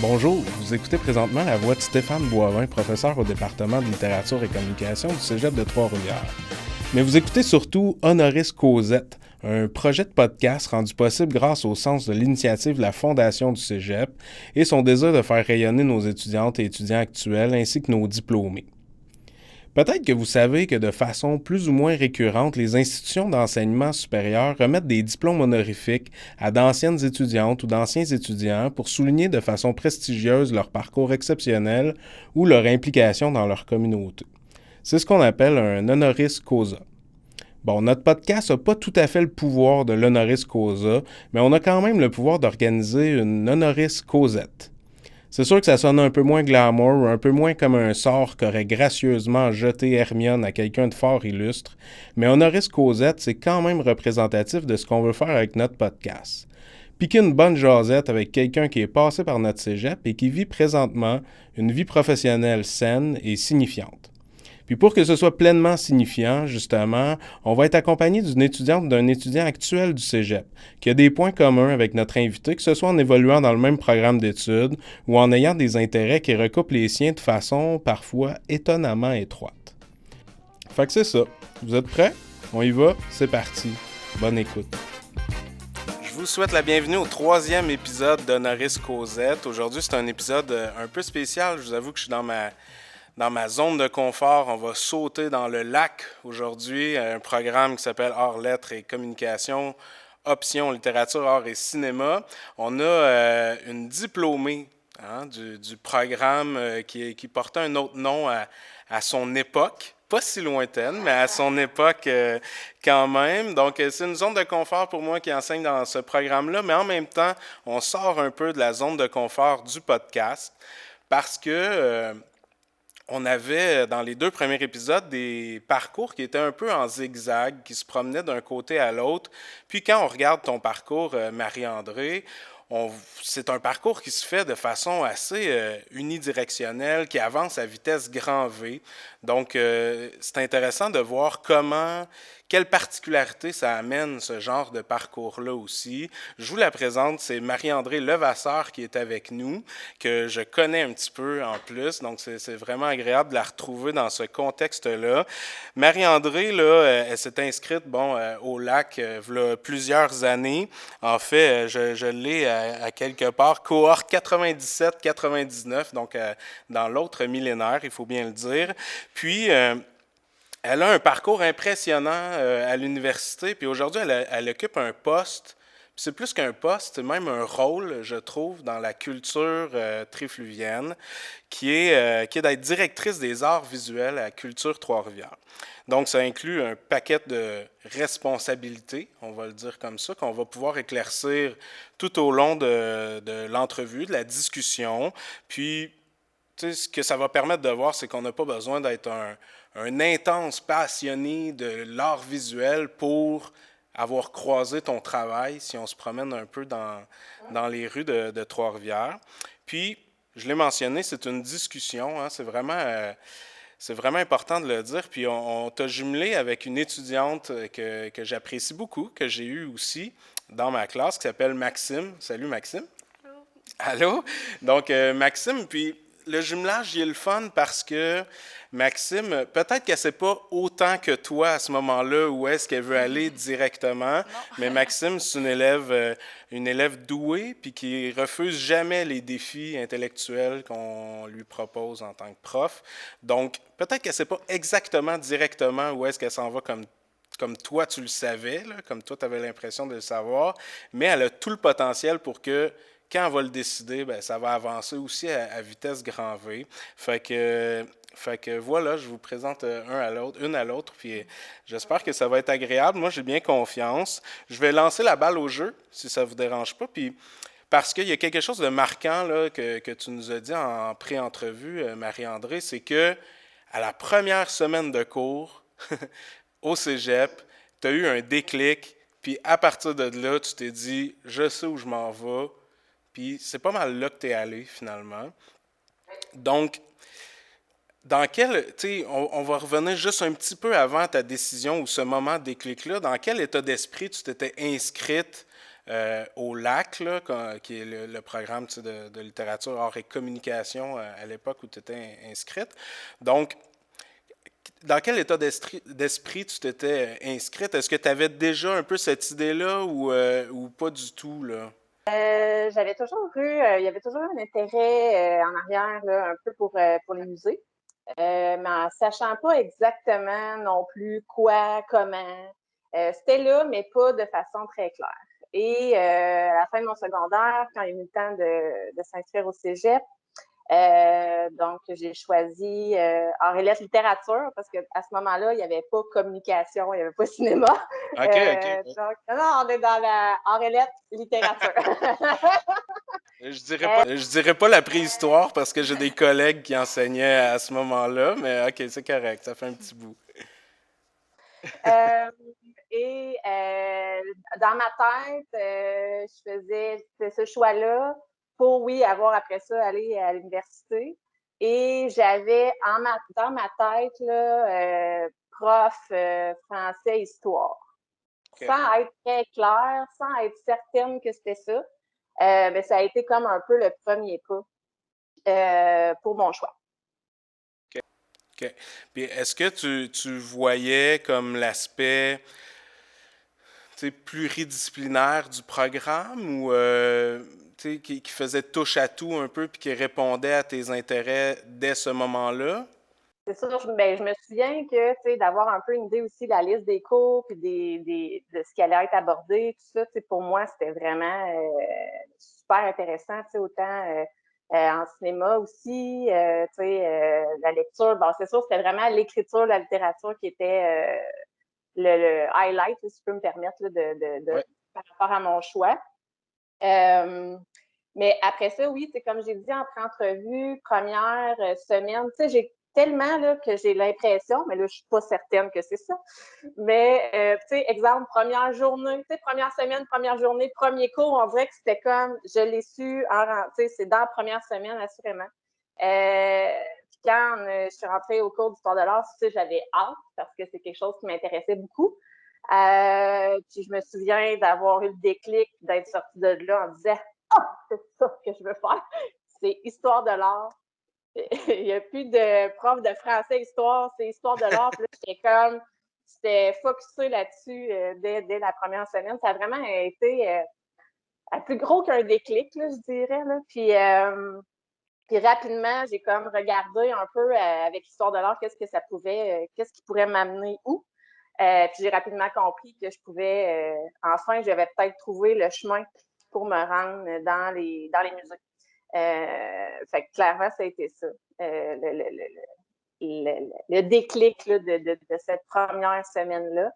Bonjour, vous écoutez présentement la voix de Stéphane Boivin, professeur au département de littérature et communication du Cégep de Trois-Rivières. Mais vous écoutez surtout Honoris Causette, un projet de podcast rendu possible grâce au sens de l'initiative de la Fondation du Cégep et son désir de faire rayonner nos étudiantes et étudiants actuels ainsi que nos diplômés. Peut-être que vous savez que de façon plus ou moins récurrente, les institutions d'enseignement supérieur remettent des diplômes honorifiques à d'anciennes étudiantes ou d'anciens étudiants pour souligner de façon prestigieuse leur parcours exceptionnel ou leur implication dans leur communauté. C'est ce qu'on appelle un honoris causa. Bon, notre podcast n'a pas tout à fait le pouvoir de l'honoris causa, mais on a quand même le pouvoir d'organiser une honoris causette. C'est sûr que ça sonne un peu moins glamour, un peu moins comme un sort qu'aurait gracieusement jeté Hermione à quelqu'un de fort illustre, mais Honoris Causette, c'est quand même représentatif de ce qu'on veut faire avec notre podcast. Piquer une bonne jasette avec quelqu'un qui est passé par notre cégep et qui vit présentement une vie professionnelle saine et signifiante. Puis pour que ce soit pleinement signifiant, justement, on va être accompagné d'une étudiante ou d'un étudiant actuel du cégep, qui a des points communs avec notre invité, que ce soit en évoluant dans le même programme d'études ou en ayant des intérêts qui recoupent les siens de façon parfois étonnamment étroite. Fait que c'est ça. Vous êtes prêts? On y va? C'est parti. Bonne écoute. Je vous souhaite la bienvenue au 3e épisode d'Honoris Causette. Aujourd'hui, c'est un épisode un peu spécial. Je vous avoue que je suis dans ma zone de confort. On va sauter dans le lac aujourd'hui, un programme qui s'appelle Arts, Lettres et Communication, option littérature, art et cinéma. On a une diplômée du programme qui portait un autre nom à son époque. Pas si lointaine, mais à son époque quand même. Donc, c'est une zone de confort pour moi qui enseigne dans ce programme-là, mais en même temps, on sort un peu de la zone de confort du podcast parce que on avait, dans les 2 premiers épisodes, des parcours qui étaient un peu en zigzag, qui se promenaient d'un côté à l'autre. Puis quand on regarde ton parcours, Marie-André, c'est un parcours qui se fait de façon assez unidirectionnelle, qui avance à vitesse grand V. Donc, c'est intéressant de voir quelle particularité ça amène ce genre de parcours-là aussi. Je vous la présente, c'est Marie-André Levasseur qui est avec nous, que je connais un petit peu en plus, donc c'est vraiment agréable de la retrouver dans ce contexte-là. Marie-André, là, elle s'est inscrite au lac il y a plusieurs années. En fait, je l'ai à quelque part, cohorte 97-99, donc dans l'autre millénaire, il faut bien le dire. Puis, elle a un parcours impressionnant à l'université, puis aujourd'hui, elle occupe un poste, puis c'est plus qu'un poste, c'est même un rôle, je trouve, dans la culture trifluvienne, qui est d'être directrice des arts visuels à Culture Trois-Rivières. Donc, ça inclut un paquet de responsabilités, on va le dire comme ça, qu'on va pouvoir éclaircir tout au long de l'entrevue, de la discussion, puis ce que ça va permettre de voir, c'est qu'on n'a pas besoin d'être un intense passionné de l'art visuel pour avoir croisé ton travail si on se promène un peu dans les rues de Trois-Rivières. Puis, je l'ai mentionné, c'est une discussion, c'est vraiment important de le dire. Puis, on t'a jumelé avec une étudiante que j'apprécie beaucoup, que j'ai eue aussi dans ma classe, qui s'appelle Maxime. Salut, Maxime. Allô? Allô? Donc, Maxime, puis le jumelage, il est le fun parce que Maxime, peut-être qu'elle ne sait pas autant que toi à ce moment-là où est-ce qu'elle veut aller directement, non. Mais Maxime, c'est une élève douée puis qui refuse jamais les défis intellectuels qu'on lui propose en tant que prof. Donc, peut-être qu'elle ne sait pas exactement directement où est-ce qu'elle s'en va comme toi, tu le savais, là, comme toi, tu avais l'impression de le savoir, mais elle a tout le potentiel pour que quand on va le décider, bien, ça va avancer aussi à vitesse grand V. Fait que voilà, je vous présente une à l'autre, puis j'espère que ça va être agréable. Moi, j'ai bien confiance. Je vais lancer la balle au jeu, si ça ne vous dérange pas, puis parce qu'il y a quelque chose de marquant là, que tu nous as dit en pré-entrevue, Marie-André, c'est que à la première semaine de cours, au cégep, tu as eu un déclic, puis à partir de là, tu t'es dit « je sais où je m'en vais », puis c'est pas mal là que tu es allé, finalement. Donc, on va revenir juste un petit peu avant ta décision ou ce moment de déclic-là. Dans quel état d'esprit tu t'étais inscrite au LAC, là, qui est le programme de littérature, art et communication à l'époque où tu étais inscrite. Donc, dans quel état d'esprit tu t'étais inscrite? Est-ce que tu avais déjà un peu cette idée-là ou pas du tout, là? J'avais toujours eu, il y avait toujours un intérêt en arrière, là, un peu pour les musées, mais en sachant pas exactement non plus quoi, comment. C'était là, mais pas de façon très claire. Et à la fin de mon secondaire, quand il y a eu le temps de s'inscrire au cégep, donc, j'ai choisi art et lettres littérature parce qu'à ce moment-là, il n'y avait pas communication, il n'y avait pas cinéma. OK, OK. Donc, non, on est dans la art et lettres littérature. Je dirais pas la préhistoire parce que j'ai des collègues qui enseignaient à ce moment-là, mais OK, c'est correct, ça fait un petit bout. Euh, et dans ma tête, je faisais ce choix-là pour, oui, avoir après ça aller à l'université. Et j'avais dans ma tête là, prof français-histoire. OK. Sans être très claire, sans être certaine que c'était ça, ben, ça a été comme un peu le premier pas pour mon choix. OK. Puis est-ce que tu voyais comme l'aspect pluridisciplinaire du programme ou qui faisait touche à tout un peu puis qui répondait à tes intérêts dès ce moment-là? C'est sûr, je me souviens que, d'avoir un peu une idée aussi de la liste des cours puis de ce qui allait être abordé, tout ça, pour moi, c'était vraiment super intéressant, autant en cinéma aussi, la lecture. Bon, c'est sûr, c'était vraiment l'écriture, la littérature qui était le highlight, si je peux me permettre, là, Oui. par rapport à mon choix. Euh, mais après ça, oui, c'est comme j'ai dit en pré-entrevue, première semaine, j'ai tellement là, que j'ai l'impression, mais là, je suis pas certaine que c'est ça. Mais, exemple, première journée, première semaine, première journée, premier cours, on dirait que c'était comme, je l'ai su, c'est dans la première semaine, assurément. Puis quand je suis rentrée au cours d'histoire de l'art, j'avais hâte parce que c'est quelque chose qui m'intéressait beaucoup. Puis je me souviens d'avoir eu le déclic, d'être sortie de là en disant ah, c'est ça que je veux faire. C'est histoire de l'art. Il n'y a plus de prof de français histoire, c'est histoire de l'art. Puis là, c'était focusé là-dessus dès la première semaine. Ça a vraiment été plus gros qu'un déclic, là, je dirais. Là. Puis rapidement, j'ai comme regardé un peu avec l'histoire de l'art qu'est-ce qui pourrait m'amener où. Puis j'ai rapidement compris que je pouvais, enfin, j'avais peut-être trouvé le chemin pour me rendre dans les musées. Fait que clairement, ça a été ça. Le déclic là, de cette première semaine-là.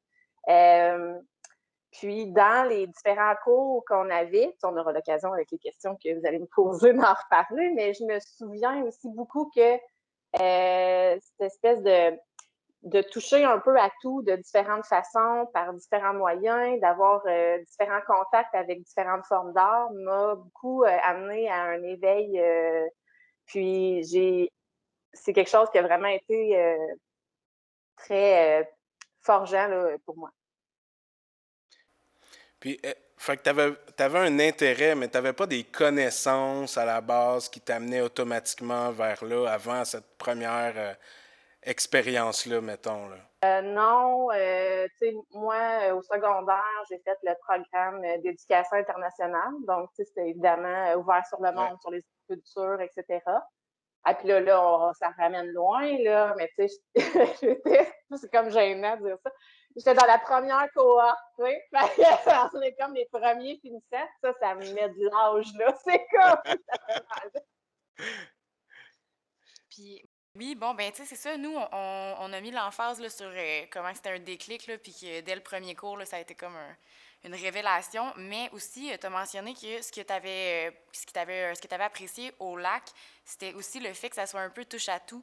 Puis, dans les différents cours qu'on avait, on aura l'occasion avec les questions que vous allez me poser d'en reparler, mais je me souviens aussi beaucoup que cette espèce de toucher un peu à tout de différentes façons, par différents moyens, d'avoir différents contacts avec différentes formes d'art m'a beaucoup amené à un éveil. Puis c'est quelque chose qui a vraiment été très forgeant là, pour moi. Puis, fait que t'avais un intérêt, mais t'avais pas des connaissances à la base qui t'amenaient automatiquement vers là avant cette première expérience-là, mettons, là. Non, moi, au secondaire, j'ai fait le programme d'éducation internationale. Donc, c'était évidemment ouvert sur le Ouais. monde, sur les cultures, etc. Ah, puis ça ramène loin, là, mais tu sais, c'est comme gênant de dire ça. J'étais dans la première cohorte, tu sais. On est comme les premiers finissants. Ça me met de l'âge, là. C'est comme, ça fait mal. Puis oui, bon, ben tu sais, c'est ça, nous, on a mis l'emphase là, sur comment c'était un déclic, là, puis que dès le premier cours, là, ça a été comme une révélation, mais aussi, tu as mentionné que ce que t'avais apprécié au lac, c'était aussi le fait que ça soit un peu touche à tout,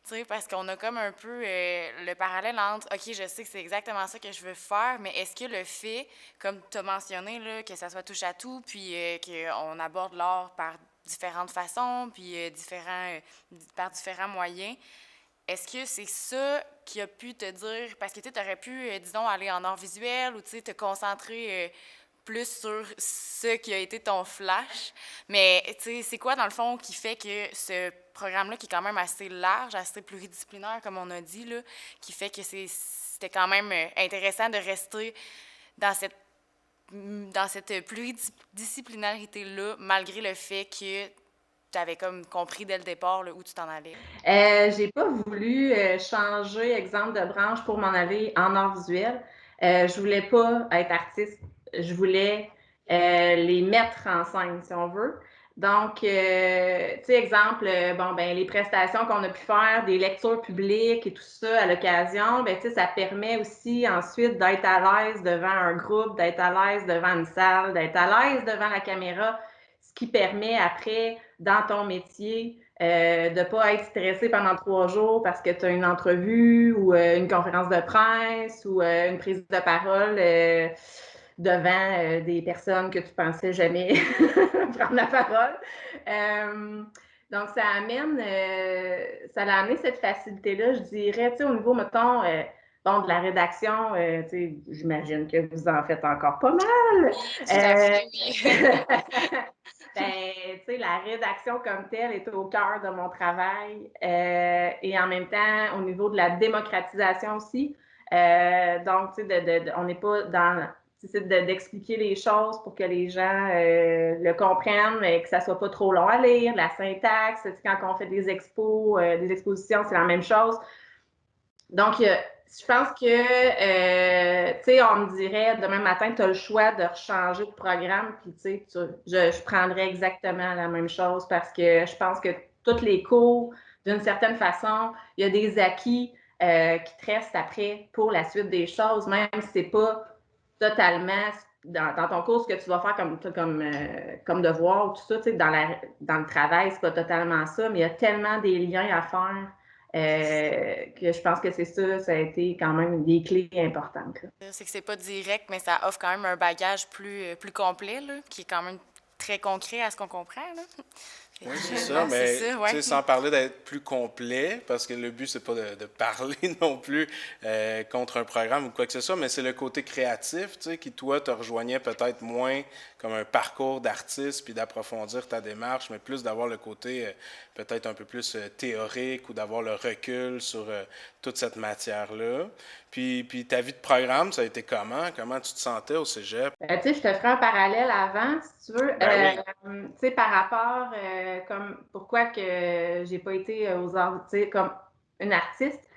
tu sais, parce qu'on a comme un peu le parallèle entre, OK, je sais que c'est exactement ça que je veux faire, mais est-ce que le fait, comme tu as mentionné, là, que ça soit touche à tout, puis qu'on aborde l'art par différentes façons, puis par différents moyens. Est-ce que c'est ça qui a pu te dire, parce que tu aurais pu, disons, aller en art visuel ou te concentrer plus sur ce qui a été ton flash. Mais, tu sais, c'est quoi, dans le fond, qui fait que ce programme-là, qui est quand même assez large, assez pluridisciplinaire, comme on a dit, là, qui fait que c'était quand même intéressant de rester dans cette pluridisciplinarité-là, malgré le fait que tu avais comme compris dès le départ là, où tu t'en allais? J'ai pas voulu changer, exemple, de branche pour m'en aller en art visuel. Je voulais pas être artiste. Je voulais les mettre en scène, si on veut. Donc, tu sais, exemple, bon, ben, les prestations qu'on a pu faire, des lectures publiques et tout ça à l'occasion, ben, tu sais, ça permet aussi ensuite d'être à l'aise devant un groupe, d'être à l'aise devant une salle, d'être à l'aise devant la caméra, ce qui permet après, dans ton métier, de ne pas être stressé pendant 3 jours parce que tu as une entrevue ou une conférence de presse ou une prise de parole devant des personnes que tu pensais jamais prendre la parole. Donc, ça l'a amené cette facilité-là, je dirais, tu sais, au niveau, mettons, bon, de la rédaction, tu sais, j'imagine que vous en faites encore pas mal. Oui, tout à fait, oui. Ben, tu sais, la rédaction comme telle est au cœur de mon travail et en même temps, au niveau de la démocratisation aussi. Donc, tu sais, on n'est pas dans d'expliquer les choses pour que les gens le comprennent, mais que ça soit pas trop long à lire, la syntaxe, quand on fait des expos, des expositions, c'est la même chose. Donc, je pense que, tu sais, on me dirait, demain matin, tu as le choix de rechanger de programme, puis tu sais, je prendrais exactement la même chose parce que je pense que tous les cours, d'une certaine façon, il y a des acquis qui te restent après pour la suite des choses, même si c'est pas totalement dans ton cours ce que tu vas faire comme devoir ou tout ça, tu sais, dans le travail, c'est pas totalement ça, mais il y a tellement des liens à faire que je pense que ça a été quand même des clés importantes. Là. C'est que c'est pas direct, mais ça offre quand même un bagage plus complet, là, qui est quand même très concret à ce qu'on comprend. Là. Oui, c'est ça, Non, c'est mais ça, tu ouais. sais, sans parler d'être plus complet, parce que le but, c'est pas de parler non plus contre un programme ou quoi que ce soit, mais c'est le côté créatif, tu sais, qui, toi, te rejoignait peut-être moins comme un parcours d'artiste, puis d'approfondir ta démarche, mais plus d'avoir le côté peut-être un peu plus théorique ou d'avoir le recul sur toute cette matière-là. Puis ta vie de programme, ça a été comment? Comment tu te sentais au cégep? Tu sais, je te ferai un parallèle avant, si tu veux. Ben oui. Tu sais, par rapport, comme pourquoi que j'ai pas été aux arts, tu sais, comme une artiste,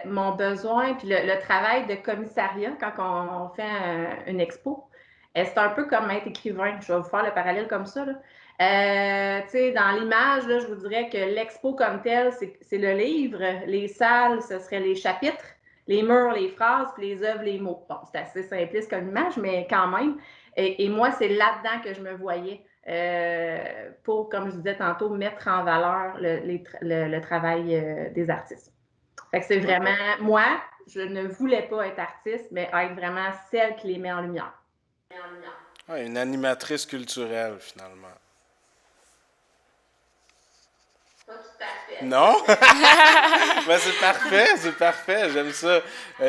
mon besoin, puis le travail de commissariat quand on fait une expo, c'est un peu comme être écrivain. Je vais vous faire le parallèle comme ça, là. Tu sais, dans l'image, là, je vous dirais que l'expo comme telle, c'est le livre. Les salles, ce seraient les chapitres. Les murs, les phrases, puis les œuvres, les mots. Bon, c'est assez simpliste comme image, mais quand même. Et moi, c'est là-dedans que je me voyais pour, comme je disais tantôt, mettre en valeur le travail des artistes. Fait que c'est vraiment, moi, je ne voulais pas être artiste, mais être vraiment celle qui les met en lumière. Ouais, une animatrice culturelle, finalement. Pas tout à fait. Non? Ben, c'est parfait, j'aime ça.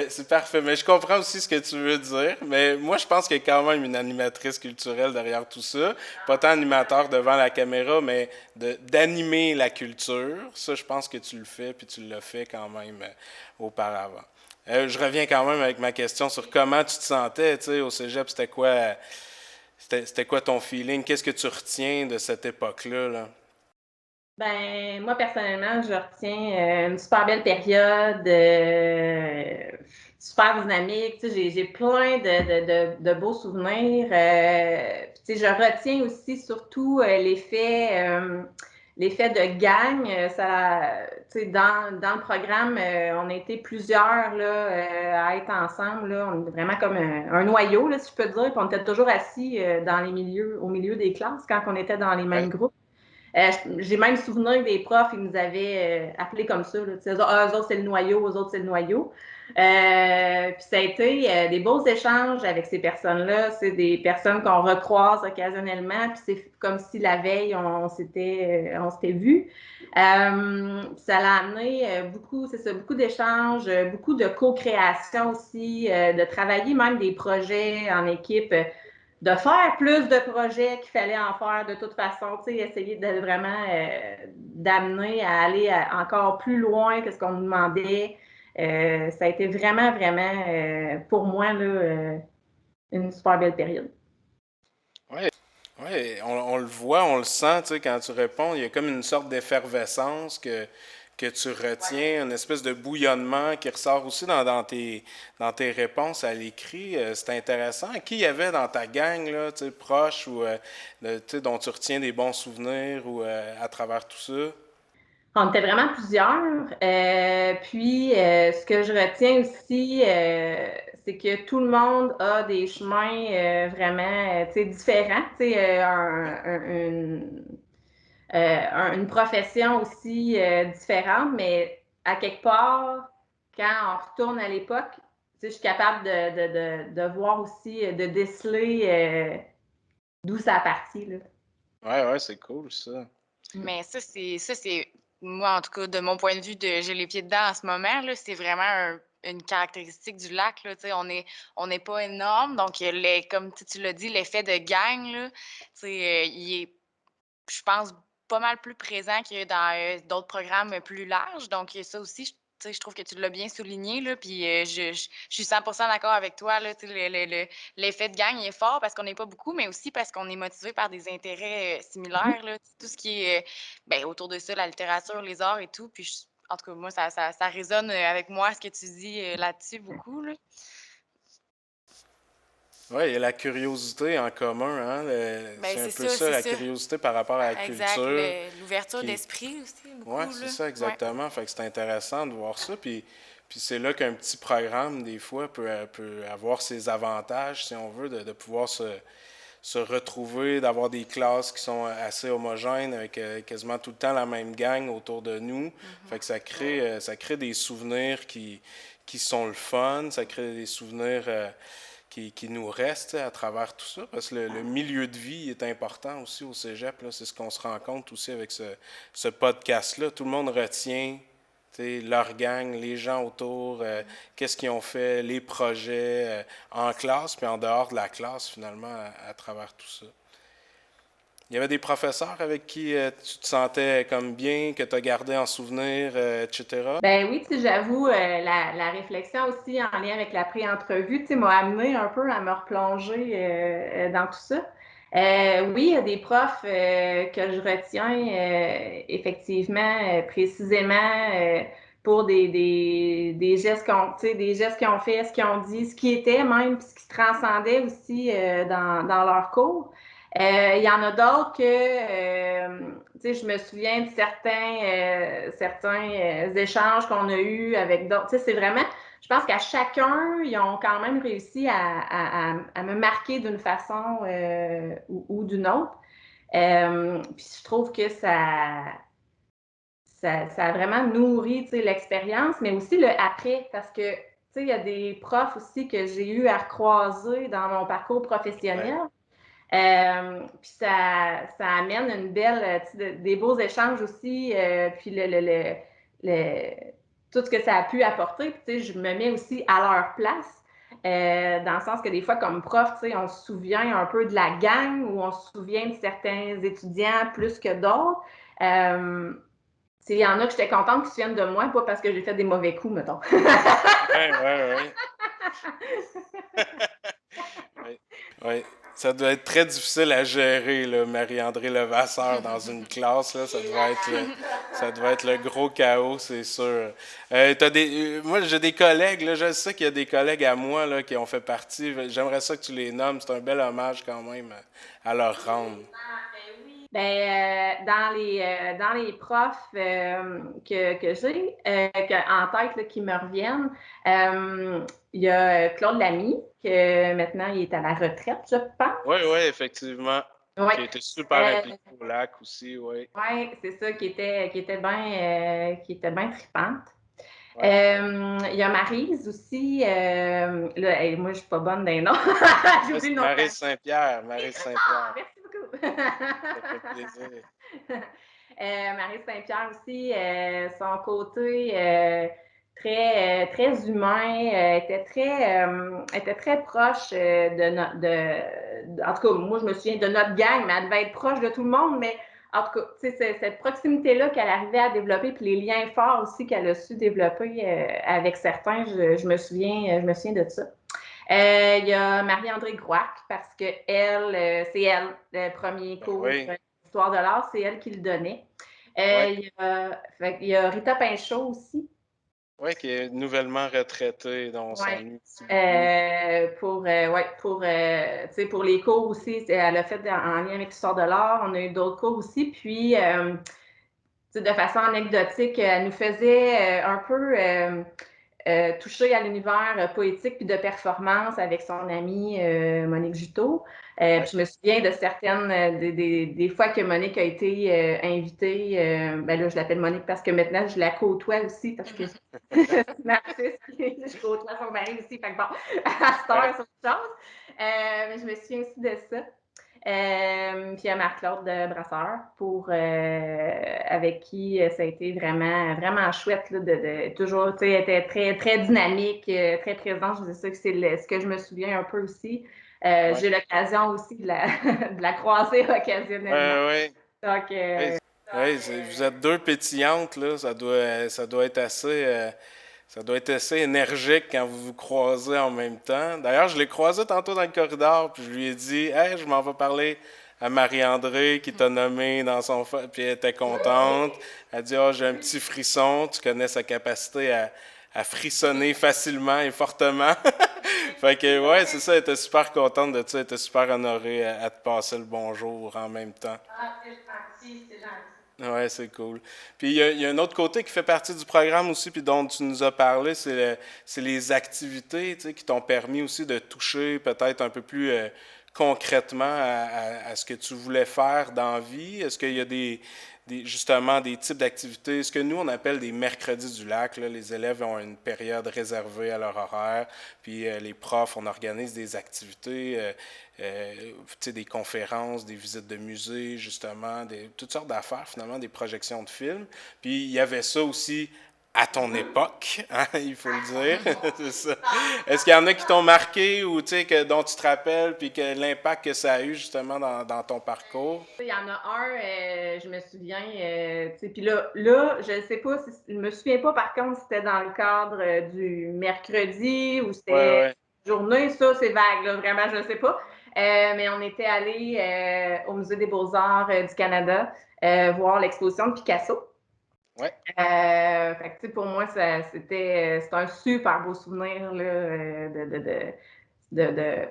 C'est parfait, mais je comprends aussi ce que tu veux dire. Mais moi, je pense qu'il y a quand même une animatrice culturelle derrière tout ça. Pas tant animateur devant la caméra, mais d'animer la culture. Ça, je pense que tu le fais, puis tu l'as fait quand même auparavant. Je reviens quand même avec ma question sur comment tu te sentais, tu sais, au cégep, c'était quoi ton feeling? Qu'est-ce que tu retiens de cette époque-là, là? Ben, moi, personnellement, je retiens une super belle période, super dynamique. Tu sais, j'ai plein de beaux souvenirs. Puis, tu sais, je retiens aussi surtout l'effet de gang. Tu sais, dans le programme, on a été plusieurs là, à être ensemble. Là. On est vraiment comme un noyau, là, si je peux dire. Puis on était toujours assis au milieu des classes quand on était dans les mêmes Ouais. groupes. J'ai même souvenir que des profs, ils nous avaient appelés comme ça. Là, eux autres, c'est le noyau, eux autres, c'est le noyau. Puis ça a été des beaux échanges avec ces personnes-là. C'est des personnes qu'on recroise occasionnellement. Puis c'est comme si la veille, on s'était vus. Ça l'a amené beaucoup d'échanges, beaucoup de co-création aussi, de travailler même des projets en équipe. de faire plus de projets qu'il fallait en faire de toute façon, tu sais, essayer de vraiment d'amener à aller encore plus loin que ce qu'on nous demandait. Ça a été vraiment, vraiment, pour moi, là, une super belle période. Oui, ouais, on le voit, on le sent, tu sais, quand tu réponds, il y a comme une sorte d'effervescence que tu retiens, une espèce de bouillonnement qui ressort aussi dans tes réponses à l'écrit. C'est intéressant. Qui y avait dans ta gang, là, tu sais, proche ou tu sais, dont tu retiens des bons souvenirs ou à travers tout ça? On était vraiment plusieurs. Puis, ce que je retiens aussi, c'est que tout le monde a des chemins vraiment, tu sais, différents. Tu sais, une profession aussi différente, mais à quelque part, quand on retourne à l'époque, tu sais, je suis capable de voir aussi, de déceler d'où ça a parti, là. Ouais, ouais, c'est cool ça. Mais ça, c'est moi, en tout cas, de mon point de vue de j'ai les pieds dedans en ce moment, là, c'est vraiment une caractéristique du lac, là, tu sais, on n'est pas énorme, donc comme tu l'as dit, l'effet de gang, là, tu sais, il est, je pense, pas mal plus présent que dans d'autres programmes plus larges. Donc, ça aussi, tu sais, je trouve que tu l'as bien souligné, là, puis je suis 100% d'accord avec toi, là, tu sais, l'effet de gang il est fort parce qu'on n'est pas beaucoup, mais aussi parce qu'on est motivé par des intérêts similaires, là, tout ce qui est ben, autour de ça, la littérature, les arts et tout. Puis, en tout cas, moi, ça résonne avec moi, ce que tu dis là-dessus beaucoup, là. Oui, il y a la curiosité en commun, hein. Ben, C'est un c'est peu ça, ça, c'est la ça. curiosité par rapport à la Exact. culture. L'ouverture Qui, d'esprit aussi, ouais, beaucoup, c'est là. ça, Ouais. exactement. Fait que c'est intéressant de voir ça. Puis c'est là qu'un petit programme, des fois, peut avoir ses avantages, si on veut, de pouvoir se retrouver, d'avoir des classes qui sont assez homogènes, avec quasiment tout le temps la même gang autour de nous. Fait que ça crée des souvenirs qui sont le fun, ça crée des souvenirs qui nous restent à travers tout ça, parce que le milieu de vie est important aussi au cégep, là, c'est ce qu'on se rend compte aussi avec ce podcast-là. Tout le monde retient leur gang, les gens autour, qu'est-ce qu'ils ont fait, les projets en classe, puis en dehors de la classe, finalement, à travers tout ça. Il y avait des professeurs avec qui tu te sentais comme bien, que tu as gardé en souvenir, etc. Ben oui, tu sais, j'avoue, la réflexion aussi en lien avec la pré-entrevue, tu sais, m'a amené un peu à me replonger dans tout ça. Oui, il y a des profs que je retiens effectivement, précisément pour des gestes tu sais, des gestes qu'ils ont fait, ce qu'ils ont dit, ce qui était même, puis ce qui transcendait aussi dans leur cours. Il y en a d'autres que, tu sais, je me souviens de certains échanges qu'on a eus avec d'autres. Tu sais, c'est vraiment, je pense qu'à chacun, ils ont quand même réussi à me marquer d'une façon ou d'une autre. Puis je trouve que ça a vraiment nourri, tu sais, l'expérience, mais aussi le après, parce que, tu sais, il y a des profs aussi que j'ai eu à recroiser dans mon parcours Ouais. professionnel. Puis ça amène une belle, des beaux échanges aussi, puis tout ce que ça a pu apporter. Puis, je me mets aussi à leur place, dans le sens que des fois, comme prof, on se souvient un peu de la gang ou on se souvient de certains étudiants plus que d'autres. Il y en a que j'étais contente qu'ils se souviennent de moi, pas parce que j'ai fait des mauvais coups, mettons. Ouais, ouais, ouais. Oui, oui. Ça doit être très difficile à gérer, là, Marie-André Levasseur dans une classe. Là, ça doit être le gros chaos, c'est sûr. Moi, j'ai des collègues, là, je sais qu'il y a des collègues à moi là, qui ont fait partie. J'aimerais ça que tu les nommes. C'est un bel hommage quand même à leur rendre. Ben, dans les profs que j'ai en tête là, qui me reviennent, il y a Claude Lamy, que maintenant il est à la retraite, je Oui, pense. oui, effectivement. Oui. Qui a été super impliqué au lac aussi, oui. Ouais, c'est ça qui était bien trippante. Ouais. Il y a Maryse aussi. Là, hey, moi, je suis pas bonne d'un nom. J'ai Ouais, oublié c'est le nom de Marie famille. Saint-Pierre. Marie Ah, Saint-Pierre. merci beaucoup. Ça fait plaisir. Marie Saint-Pierre aussi, son côté très humain, était très proche en tout cas, moi, je me souviens de notre gang, mais elle devait être proche de tout le monde, mais en tout cas, tu sais, cette proximité-là qu'elle arrivait à développer, puis les liens forts aussi qu'elle a su développer avec certains, je me souviens de ça. Il y a Marie-André Grouac, parce que c'est elle, le premier cours d'histoire de l'art, c'est elle qui le donnait. Il y a Rita Pinchot aussi. Oui, qui est nouvellement retraitée, dont on s'ennuie. Pour les cours aussi, elle a fait en lien avec l'histoire de l'art. On a eu d'autres cours aussi. Puis, de façon anecdotique, elle nous faisait un peu toucher à l'univers poétique puis de performance avec son amie Monique Juteau. Puis je me souviens de certaines, des fois que Monique a été invitée, ben là, je l'appelle Monique parce que maintenant, je la côtoie aussi, parce que c'est une artiste, je côtoie son mari aussi, fait que bon, à cette heure, c'est autre chose. Mais je me souviens aussi de ça. Puis il y a Marc-Claude Brasseur, avec qui ça a été vraiment, vraiment chouette là, toujours, tu sais, elle était très, très dynamique, très présente. Je disais ça que c'est ce que je me souviens un peu aussi. J'ai l'occasion aussi de la croiser occasionnellement. Donc, vous êtes deux pétillantes, là. Ça doit être assez. Ça doit être assez énergique quand vous vous croisez en même temps. D'ailleurs, je l'ai croisé tantôt dans le corridor, puis je lui ai dit « Hey, je m'en vais parler à Marie-André qui t'a nommé dans son... » Puis elle était contente. Elle dit « Ah, j'ai un petit frisson. » Tu connais sa capacité à frissonner facilement et fortement. Fait que, ouais, c'est ça. Elle était super contente de ça. Elle était super honorée à te passer le bonjour en même temps. Ah, c'est gentil, c'est gentil. Ouais, c'est cool. Puis il y a un autre côté qui fait partie du programme aussi, puis dont tu nous as parlé, c'est les activités, tu sais, qui t'ont permis aussi de toucher peut-être un peu plus concrètement à ce que tu voulais faire dans la vie. Est-ce qu'il y a justement des types d'activités, ce que nous on appelle des mercredis du lac, là, les élèves ont une période réservée à leur horaire, puis les profs, on organise des activités, des conférences, des visites de musées, justement, toutes sortes d'affaires, finalement, des projections de films. Puis il y avait ça aussi à ton époque, hein, il faut le dire. C'est ça. Est-ce qu'il y en a qui t'ont marqué ou dont tu te rappelles, puis que l'impact que ça a eu justement dans ton parcours? Il y en a un, je me souviens, puis là, je ne sais pas, je me souviens pas par contre si c'était dans le cadre du mercredi ou c'était journée, ça c'est vague, là, vraiment, je ne sais pas. Mais on était allé au Musée des Beaux-Arts du Canada voir l'exposition de Picasso. Fait que, pour moi, c'était un super beau souvenir là,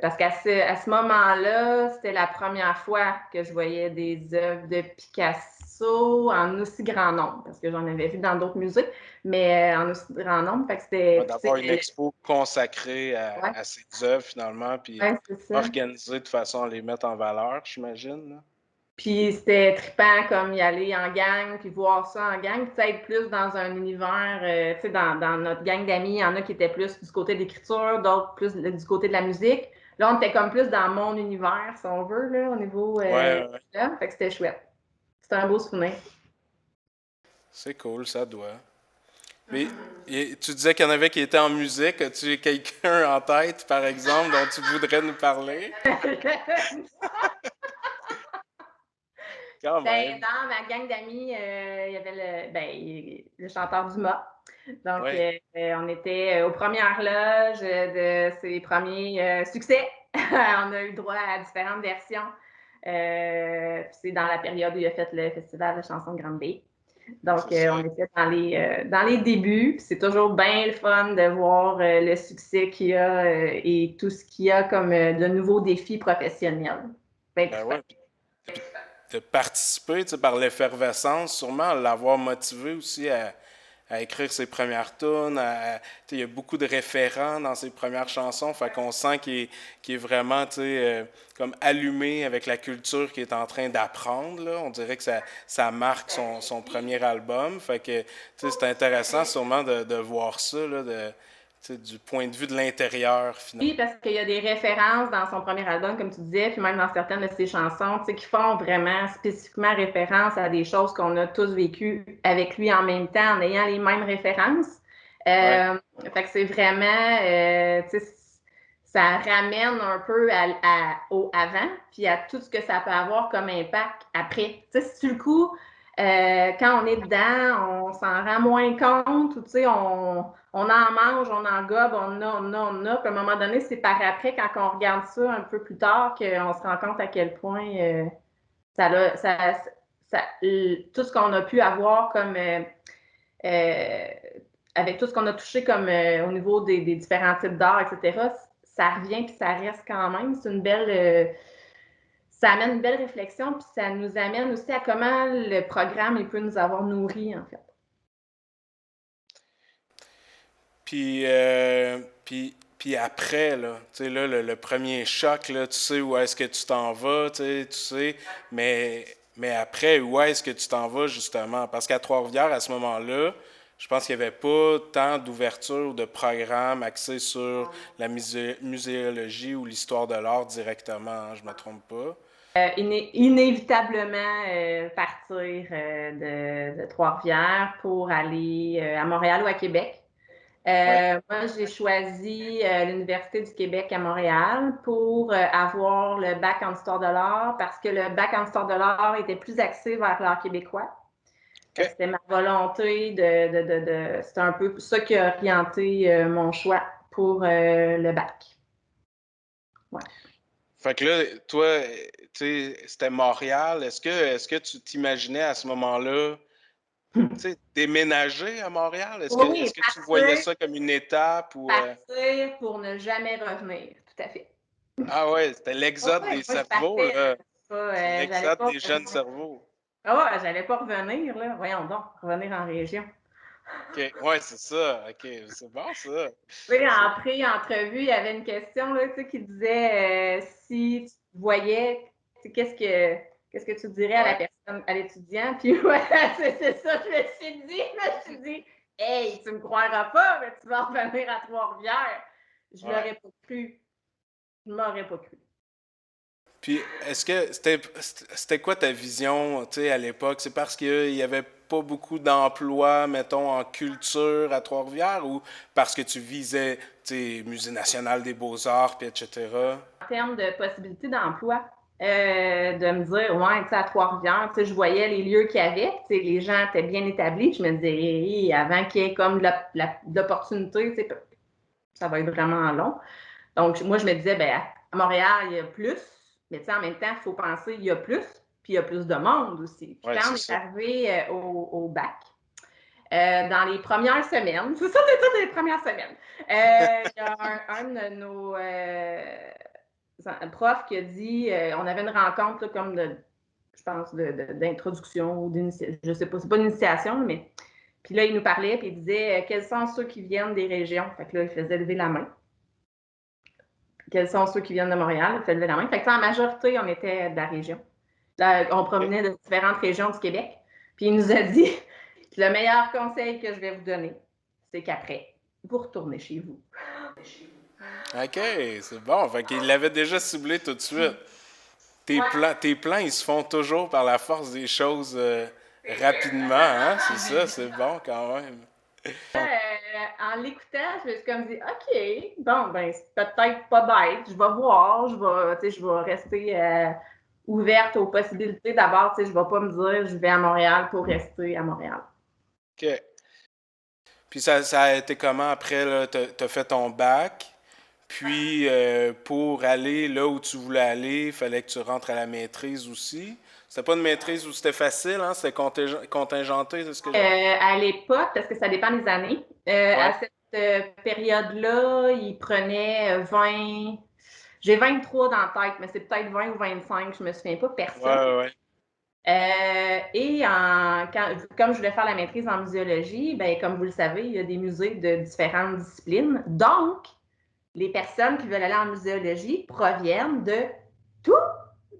parce qu'à ce moment-là, c'était la première fois que je voyais des œuvres de Picasso en aussi grand nombre, parce que j'en avais vu dans d'autres musées, mais en aussi grand nombre. Fait que c'était d'avoir une expo consacrée à ces œuvres, finalement, puis organisée de façon à les mettre en valeur, j'imagine. Là. Puis c'était trippant comme y aller en gang, puis voir ça en gang, puis être plus dans un univers, tu sais, dans notre gang d'amis, il y en a qui étaient plus du côté de l'écriture, d'autres plus du côté de la musique. Là, on était comme plus dans mon univers, si on veut, là, au niveau là. Fait que c'était chouette. C'était un beau souvenir. C'est cool, ça doit. Mais tu disais qu'il y en avait qui étaient en musique. As-tu quelqu'un en tête, par exemple, dont tu voudrais nous parler? Dans ma gang d'amis, il y avait le chanteur Dumas. Donc, on était aux premières loges de ses premiers succès. On a eu droit à différentes versions. C'est dans la période où il a fait le festival de chansons de Grande Bay. Donc, on était dans les débuts. C'est toujours bien le fun de voir le succès qu'il y a et tout ce qu'il y a comme de nouveaux défis professionnels. De participer par l'effervescence, sûrement l'avoir motivé aussi à écrire ses premières tunes. Il y a beaucoup de référents dans ses premières chansons, fait qu'on sent qu'il est vraiment comme allumé avec la culture qu'il est en train d'apprendre. Là. On dirait que ça marque son premier album. Fait que c'est intéressant sûrement de voir ça, là, du point de vue de l'intérieur, finalement. Oui, parce qu'il y a des références dans son premier album, comme tu disais, puis même dans certaines de ses chansons, qui font vraiment spécifiquement référence à des choses qu'on a tous vécues avec lui en même temps, en ayant les mêmes références. Fait que c'est vraiment, ça ramène un peu au avant, puis à tout ce que ça peut avoir comme impact après. Tu sais, si sur le coup, quand on est dedans, on s'en rend moins compte, ou tu sais, on en mange, on en gobe, on a. Puis à un moment donné, c'est par après, quand on regarde ça un peu plus tard, qu'on se rend compte à quel point tout ce qu'on a pu avoir comme avec tout ce qu'on a touché comme au niveau des différents types d'art, etc., ça revient puis ça reste quand même. C'est une belle. Ça amène une belle réflexion, puis ça nous amène aussi à comment le programme il peut nous avoir nourris, en fait. Puis après, là, tu sais, là, le premier choc, là, tu sais où est-ce que tu t'en vas, tu sais, mais après, où est-ce que tu t'en vas, justement? Parce qu'à Trois-Rivières, à ce moment-là, je pense qu'il n'y avait pas tant d'ouverture de programmes axés sur la muséologie ou l'histoire de l'art directement, hein, je me trompe pas. Inévitablement partir de Trois-Rivières pour aller à Montréal ou à Québec. Ouais. Moi, j'ai choisi l'Université du Québec à Montréal pour avoir le bac en histoire de l'art parce que le bac en histoire de l'art était plus axé vers l'art québécois. OK. C'était ma volonté c'était un peu ça qui a orienté mon choix pour le bac. Ouais. Fait que là, toi, tu sais, c'était Montréal. Est-ce que tu t'imaginais à ce moment-là, tu sais, déménager à Montréal? Est-ce que, Oui, est-ce que tu voyais ça comme une étape ou partir pour ne jamais revenir, tout à fait. Ah ouais, c'était l'exode Oui, des moi je cerveaux, partais, là. C'est j'allais l'exode pas des jeunes revenir. cerveaux. Ah ouais, j'allais pas revenir, là. Voyons donc, revenir en région. OK. Ouais, c'est ça. OK. C'est bon, ça. Tu sais, C'est en pré-entrevue, il y avait une question là, tu sais, qui disait si tu te voyais, tu sais, qu'est-ce que tu dirais à la Ouais. personne, à l'étudiant? Puis voilà, c'est ça, je me suis dit, hey, tu me croiras pas, mais tu vas revenir à Trois-Rivières. Je Ouais. l'aurais pas cru. Je m'aurais pas cru. Puis, est-ce que c'était quoi ta vision, tu sais, à l'époque? C'est parce qu'il y avait pas beaucoup d'emplois, mettons, en culture à Trois-Rivières ou parce que tu visais, tu sais, Musée national des beaux-arts, puis etc.? En termes de possibilités d'emploi, de me dire, ouais, tu sais, à Trois-Rivières, tu sais, je voyais les lieux qu'il y avait, tu sais, les gens étaient bien établis, je me disais, hey, avant qu'il y ait comme de l'opportunité, tu sais, ça va être vraiment long. Donc, moi, je me disais, ben, à Montréal, il y a plus, mais tu sais, en même temps, il faut penser, il y a plus, puis il y a plus de monde aussi. Puis Ouais, quand on c'est est ça. arrivé au bac, dans les premières semaines, c'est ça, c'est toutes les premières semaines, il y a un de nos prof qui a dit, on avait une rencontre là, comme je pense, d'introduction ou d'initiation, je sais pas, c'est pas une initiation, mais puis là, il nous parlait, puis il disait, quels sont ceux qui viennent des régions? Fait que là, il faisait lever la main. Quels sont ceux qui viennent de Montréal? Il faisait lever la main. Fait que en majorité, on était de la région. Là, on OK. provenait de différentes régions du Québec. Puis il nous a dit, le meilleur conseil que je vais vous donner, c'est qu'après, vous retournez chez vous. OK, c'est bon. Fait qu'il l'avait déjà ciblé tout de suite. Tes plans, ils se font toujours par la force des choses rapidement, hein? C'est ça, c'est bon quand même. En l'écoutant, je me suis comme dit, OK, bon, ben, c'est peut-être pas bête. Je vais voir, je vais rester ouverte aux possibilités. D'abord, je ne vais pas me dire, je vais à Montréal pour rester à Montréal. OK. Puis ça a été comment après, là? T'as fait ton bac, puis pour aller là où tu voulais aller, il fallait que tu rentres à la maîtrise aussi. C'était pas une maîtrise où c'était facile, hein? C'était contingenté, c'est ce que... À l'époque, parce que ça dépend des années, à Ouais, cette période-là, ils prenaient 20. J'ai 23 dans la tête, mais c'est peut-être 20 ou 25, je me souviens pas, ouais, personne. ouais, ouais. Et comme je voulais faire la maîtrise en muséologie, ben, comme vous le savez, il y a des musées de différentes disciplines. Donc, les personnes qui veulent aller en muséologie proviennent de tous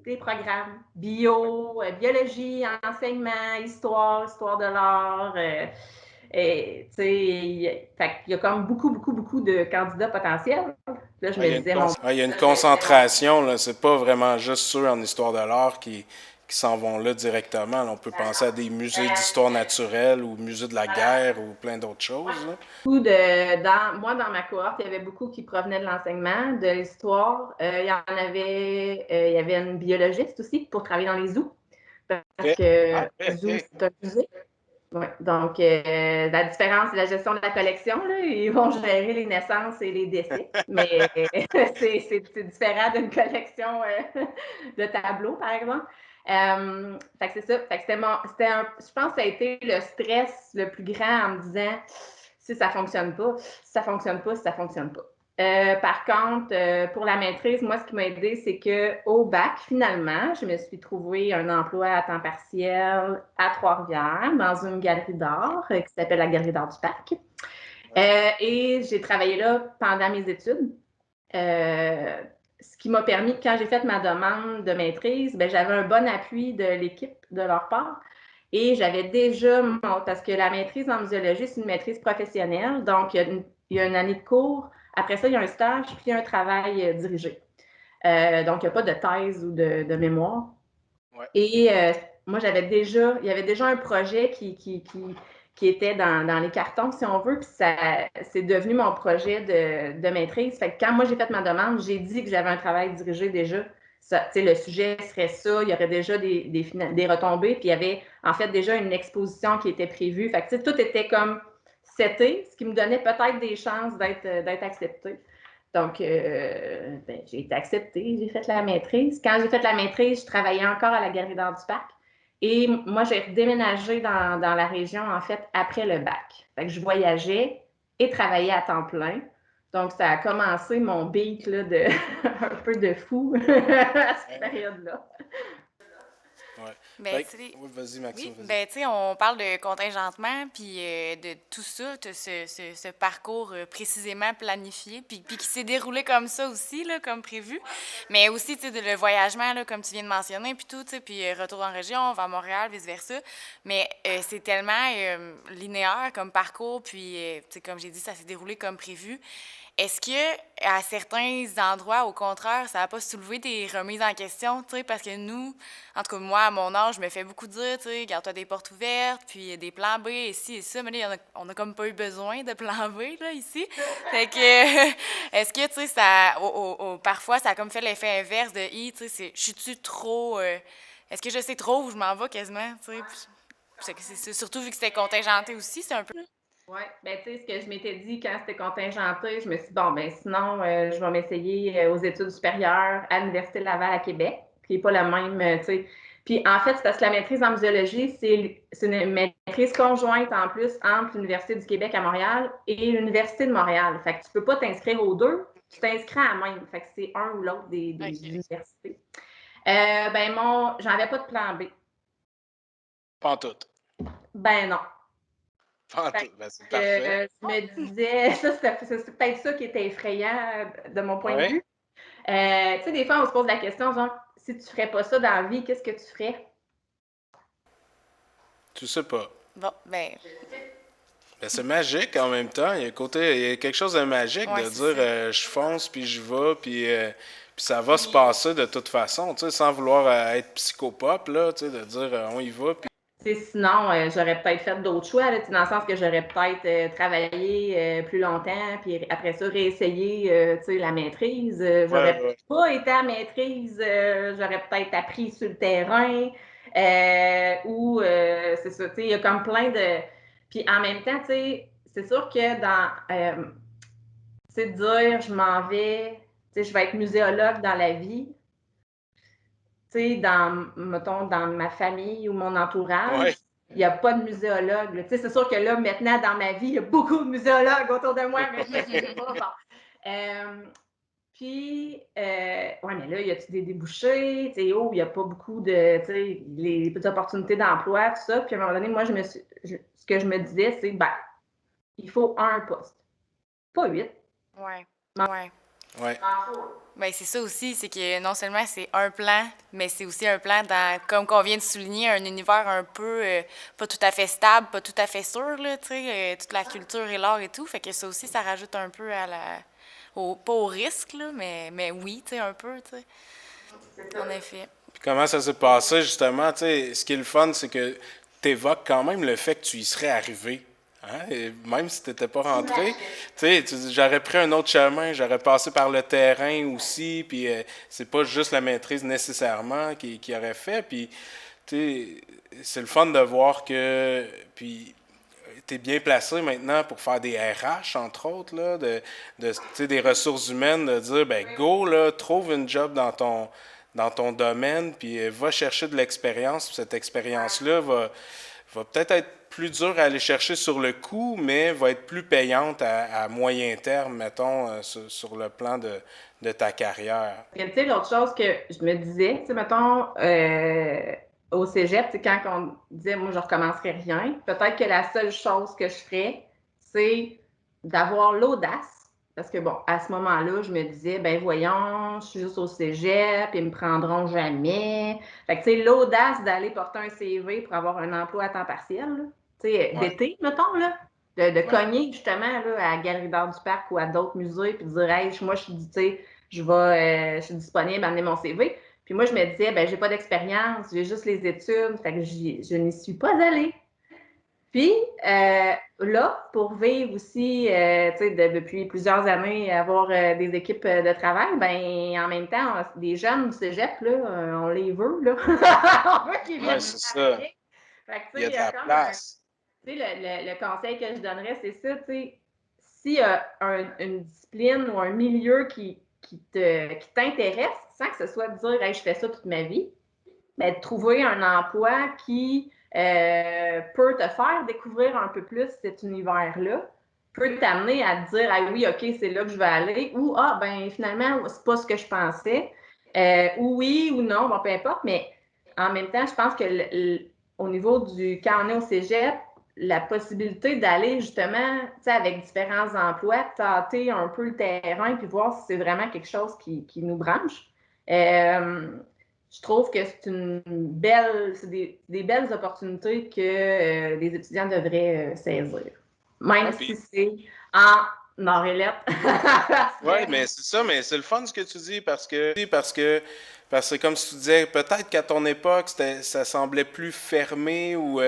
les programmes. Bio, biologie, enseignement, histoire de l'art. Il y a comme beaucoup, beaucoup, beaucoup de candidats potentiels. Là, je Ah, il me y a disais, mon... il y a une concentration, là. C'est pas vraiment juste ceux en histoire de l'art qui s'en vont là directement. Là, on peut penser à des musées d'histoire naturelle ou musées de la guerre ou plein d'autres choses. Là. Moi, dans ma cohorte, il y avait beaucoup qui provenaient de l'enseignement, de l'histoire. Il y avait une biologiste aussi pour travailler dans les zoos. Parce que zoo, c'est un musée. Ouais. Donc, la différence, c'est la gestion de la collection. Là. Ils vont gérer les naissances et les décès. Mais c'est différent d'une collection de tableaux, par exemple. Fait que c'est ça. Fait que je pense que ça a été le stress le plus grand en me disant si ça fonctionne pas, si ça fonctionne pas, si ça fonctionne pas. Par contre, pour la maîtrise, moi, ce qui m'a aidé, c'est qu'au bac, finalement, je me suis trouvé un emploi à temps partiel à Trois-Rivières, dans une galerie d'art qui s'appelle la Galerie d'art du Parc. Et j'ai travaillé là pendant mes études. Ce qui m'a permis, quand j'ai fait ma demande de maîtrise, j'avais un bon appui de l'équipe de leur part. Et j'avais déjà, parce que la maîtrise en muséologie, c'est une maîtrise professionnelle. Donc, il y a une année de cours. Après ça, il y a un stage, puis un travail dirigé. Donc, il n'y a pas de thèse ou de mémoire. Ouais. Et moi, il y avait déjà un projet qui était dans les cartons, si on veut, puis c'est devenu mon projet de maîtrise. Fait que quand moi, j'ai fait ma demande, j'ai dit que j'avais un travail dirigé déjà. Le sujet serait ça, il y aurait déjà des retombées, puis il y avait en fait déjà une exposition qui était prévue. Fait que tout était comme seté, ce qui me donnait peut-être des chances d'être acceptée. Donc, j'ai été acceptée, j'ai fait la maîtrise. Quand j'ai fait la maîtrise, je travaillais encore à la Galerie d'art du Parc. Et moi, j'ai déménagé dans la région, en fait, après le bac. Fait que je voyageais et travaillais à temps plein. Donc, ça a commencé mon beat là, un peu de fou à cette période-là. Ouais. Ben, vas-y, Maxime. Oui, ben, tu sais, on parle de contingentement, puis de tout ça, ce parcours précisément planifié, puis qui s'est déroulé comme ça aussi, là, comme prévu. Mais aussi, tu sais, le voyagement, là, comme tu viens de mentionner, puis tout, tu sais, puis retour en région, on va à Montréal, vice-versa. Mais c'est tellement linéaire comme parcours, puis, tu sais, comme j'ai dit, ça s'est déroulé comme prévu. Est-ce que à certains endroits, au contraire, ça n'a pas soulevé des remises en question, tu sais, parce que nous, en tout cas moi, à mon âge, je me fais beaucoup dire, tu sais, garde-toi des portes ouvertes, puis des plans B, ici et ça, mais là, on a comme pas eu besoin de plan B, là, ici. Fait que, est-ce que, tu sais, parfois, ça a comme fait l'effet inverse de, tu sais, je suis-tu trop, est-ce que je sais trop où je m'en vais quasiment, tu sais, c'est surtout vu que c'était contingenté aussi, c'est un peu... Oui, bien, tu sais, ce que je m'étais dit quand c'était contingenté, je me suis dit, bon, ben sinon, je vais m'essayer aux études supérieures à l'Université Laval à Québec, qui n'est pas la même, tu sais. Puis, en fait, c'est parce que la maîtrise en muséologie, c'est une maîtrise conjointe en plus entre l'Université du Québec à Montréal et l'Université de Montréal. Fait que tu peux pas t'inscrire aux deux, tu t'inscris à la même. Fait que c'est un ou l'autre des universités. J'en avais pas de plan B. Pas en tout. Ben non. Pas en tout. Ben, c'est parfait. Je me disais, c'est peut-être ça qui était effrayant de mon point de vue. Tu sais, des fois, on se pose la question, genre, si tu ferais pas ça dans la vie, qu'est-ce que tu ferais? Tu sais pas. Bon, ben, c'est magique en même temps. Il y a quelque chose de magique de dire je fonce, puis je vais, puis ça va se passer de toute façon, tu sais, sans vouloir être psychopop, là, tu sais, de dire on y va, puis... Sinon, j'aurais peut-être fait d'autres choix, là, dans le sens que j'aurais peut-être travaillé plus longtemps, puis après ça, réessayé la maîtrise. J'aurais pas été à maîtrise, j'aurais peut-être appris sur le terrain, ou c'est ça, il y a comme plein de... Puis en même temps, c'est sûr que dire je m'en vais, je vais être muséologue dans la vie, mettons, dans ma famille ou mon entourage, il n'y a pas de muséologue. C'est sûr que là, maintenant, dans ma vie, il y a beaucoup de muséologues autour de moi, mais je ne sais pas. Bon. Puis, mais là, y a-tu des débouchés? Il n'y a pas beaucoup de, les petites opportunités d'emploi, tout ça. Puis, à un moment donné, moi, ce que je me disais, c'est, il faut un poste. Pas 8. Ouais. Ben, c'est ça aussi, c'est que non seulement c'est un plan, mais c'est aussi un plan dans, comme qu'on vient de souligner, un univers un peu pas tout à fait stable, pas tout à fait sûr, là, tu sais, toute la culture et l'art et tout. Fait que ça aussi, ça rajoute un peu à pas au risque, là, mais oui, tu sais, un peu, tu sais. En effet. Comment ça s'est passé, justement? Tu sais, ce qui est le fun, c'est que tu évoques quand même le fait que tu y serais arrivé. Hein? Et même si tu n'étais pas rentré, tu sais, j'aurais pris un autre chemin, j'aurais passé par le terrain aussi, puis c'est pas juste la maîtrise nécessairement qui aurait fait. Puis, tu sais, c'est le fun de voir que. Puis, tu es bien placé maintenant pour faire des RH, entre autres, là, tu sais, des ressources humaines, de dire, ben, go, là, trouve une job dans ton domaine, puis va chercher de l'expérience. Puis cette expérience-là va peut-être être plus dure à aller chercher sur le coup, mais va être plus payante à moyen terme, mettons, sur le plan de ta carrière. Tu sais, l'autre chose que je me disais, tu sais, mettons, au cégep, tu sais, quand on disait, moi, je recommencerais rien, peut-être que la seule chose que je ferais, c'est d'avoir l'audace. Parce que, bon, à ce moment-là, je me disais, ben voyons, je suis juste au cégep, ils me prendront jamais. Fait que, tu sais, l'audace d'aller porter un CV pour avoir un emploi à temps partiel, là, tu sais, Ouais, d'été, mettons, là, de ouais. cogner, justement, là, à la Galerie d'art du Parc ou à d'autres musées, puis de dire, hey, moi, je suis, tu sais, je suis disponible à amener mon CV. Puis moi, je me disais, ben, j'ai pas d'expérience, j'ai juste les études, fait que je n'y suis pas allée. Puis là, pour vivre aussi, tu sais, depuis plusieurs années, avoir des équipes de travail, ben, en même temps, des jeunes du cégep, là, on les veut, là. On veut qu'ils Ouais, viennent c'est ça. travailler. Fait que, tu Il sais, y a il y de a la comme un, place. tu sais, le conseil que je donnerais, c'est ça, tu sais, s'il y a une discipline ou un milieu qui t'intéresse, sans que ce soit de dire, hey, je fais ça toute ma vie, mais de trouver un emploi qui peut te faire découvrir un peu plus cet univers-là, peut t'amener à te dire, ah oui, OK, c'est là que je vais aller, ou ah, ben finalement, c'est pas ce que je pensais, ou oui, ou non, bon, peu importe, mais en même temps, je pense que au niveau du, quand on est au cégep, la possibilité d'aller justement, tu sais, avec différents emplois, tâter un peu le terrain, puis voir si c'est vraiment quelque chose qui nous branche. Euh, je trouve que c'est des belles opportunités que les étudiants devraient saisir. Même Ouais, si puis c'est en Nord-Élette. ouais, mais c'est ça, mais c'est le fun ce que tu dis parce que comme tu disais, peut-être qu'à ton époque, ça semblait plus fermé ou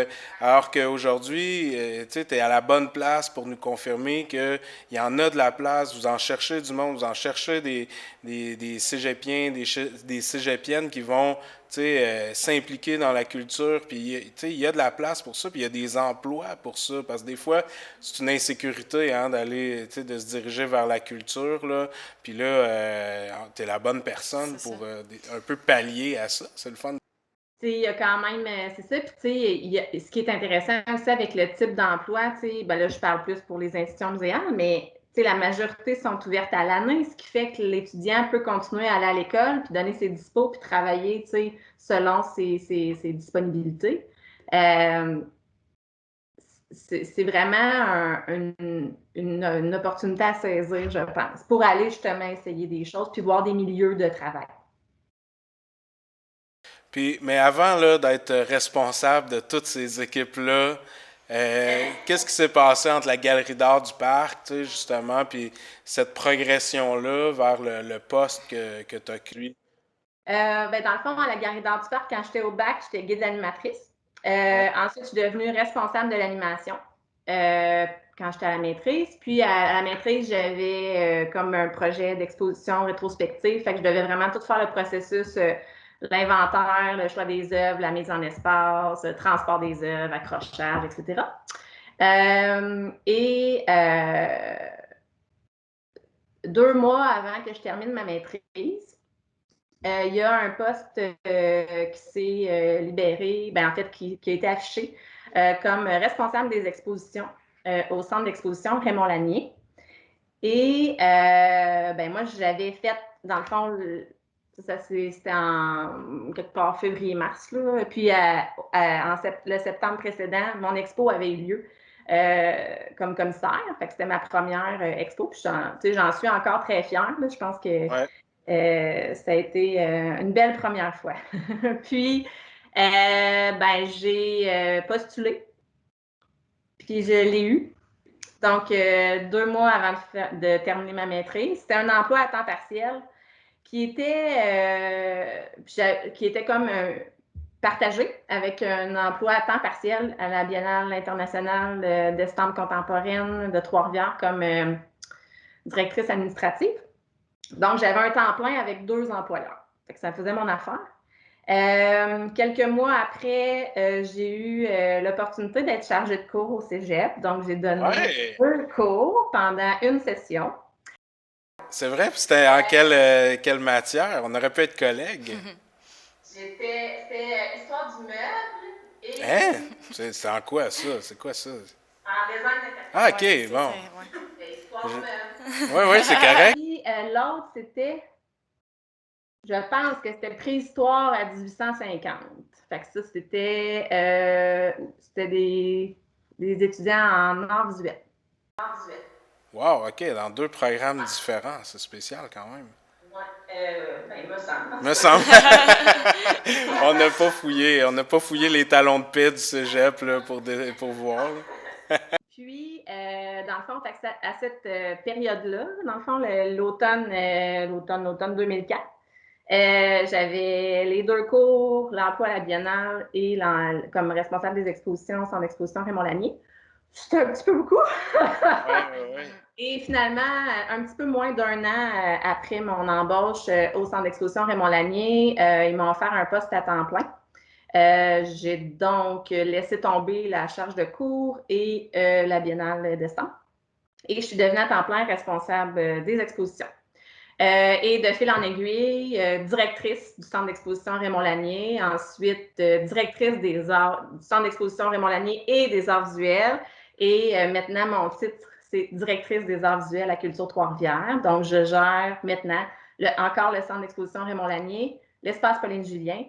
alors qu'aujourd'hui, tu sais, t'es à la bonne place pour nous confirmer qu'il y en a de la place, vous en cherchez du monde, vous en cherchez des cégepiens, des cégepiennes qui vont tu sais, s'impliquer dans la culture, puis tu sais, il y a de la place pour ça, puis il y a des emplois pour ça, parce que des fois, c'est une insécurité hein, d'aller, tu sais, de se diriger vers la culture, là, puis là, t'es la bonne personne C'est ça. pour un peu pallier à ça, c'est le fun. Il y a quand même, c'est ça. Puis, tu sais, ce qui est intéressant aussi avec le type d'emploi, tu sais, ben là, je parle plus pour les institutions muséales, mais tu sais, la majorité sont ouvertes à l'année, ce qui fait que l'étudiant peut continuer à aller à l'école, puis donner ses dispos, puis travailler, tu sais, selon ses disponibilités. Euh, c'est vraiment une opportunité à saisir, je pense, pour aller justement essayer des choses, puis voir des milieux de travail. Puis, mais avant là, d'être responsable de toutes ces équipes-là, qu'est-ce qui s'est passé entre la galerie d'art du parc, tu sais, justement, puis cette progression-là vers le poste que tu as créé? Ben, dans le fond, à la Galerie d'art du Parc, quand j'étais au bac, j'étais guide animatrice. Ouais. Ensuite, je suis devenue responsable de l'animation euh, quand j'étais à la maîtrise. Puis, à la maîtrise, j'avais comme un projet d'exposition rétrospective. Fait que je devais vraiment tout faire le processus, l'inventaire, le choix des œuvres, la mise en espace, le transport des œuvres, accrochage, etc. Et 2 mois avant que je termine ma maîtrise, il y a un poste qui s'est libéré, ben, en fait, qui a été affiché comme responsable des expositions au centre d'exposition Raymond Lanier. Et ben, moi, j'avais fait, dans le fond, c'était en quelque part février-mars. Puis le septembre précédent, mon expo avait eu lieu comme commissaire. Fait que c'était ma première expo. Puis j'en suis encore très fière. Là. Je pense que Ouais. ça a été une belle première fois. Puis, ben, j'ai postulé, puis je l'ai eu. Donc, 2 mois avant de terminer ma maîtrise. C'était un emploi à temps partiel qui était comme partagé avec un emploi à temps partiel à la Biennale internationale d'estampes contemporaines de Trois-Rivières comme directrice administrative. Donc, j'avais un temps plein avec 2 employeurs. Fait que ça faisait mon affaire. Quelques mois après, j'ai eu l'opportunité d'être chargée de cours au cégep. Donc, j'ai donné 2 cours pendant une session. C'est vrai? Puis c'était en quelle matière? On aurait pu être collègues. C'était histoire du meuble et... Hein? C'est en quoi, ça? C'est quoi ça? En design d'intérieur. Ah, OK, Ouais, bon. Histoire du meuble. Oui, c'est correct. Puis l'autre, c'était... Je pense que c'était préhistoire à 1850. Fait que ça, c'était des étudiants en art visuel. Wow, OK, dans 2 programmes différents. C'est spécial quand même. Il me semble. Me semble. On n'a pas fouillé les talons de paix du cégep là, pour voir. Puis, dans le fond, à cette période-là, dans le fond, l'automne 2004, j'avais les 2 cours, l'emploi à la Biennale et comme responsable des expositions, centre d'exposition Raymond Lanier. C'était un petit peu beaucoup. Oui. Et finalement, un petit peu moins d'1 an après mon embauche au centre d'exposition Raymond Lanier, ils m'ont offert un poste à temps plein. J'ai donc laissé tomber la charge de cours et la Biennale d'estampes. Et je suis devenue à temps plein responsable des expositions. Et de fil en aiguille, directrice du centre d'exposition Raymond Lanier, ensuite directrice des arts, du centre d'exposition Raymond Lanier et des arts visuels. Et maintenant, mon titre, c'est directrice des arts visuels à Culture Trois-Rivières. Donc, je gère maintenant encore le centre d'exposition Raymond Lanier, l'espace Pauline-Julien.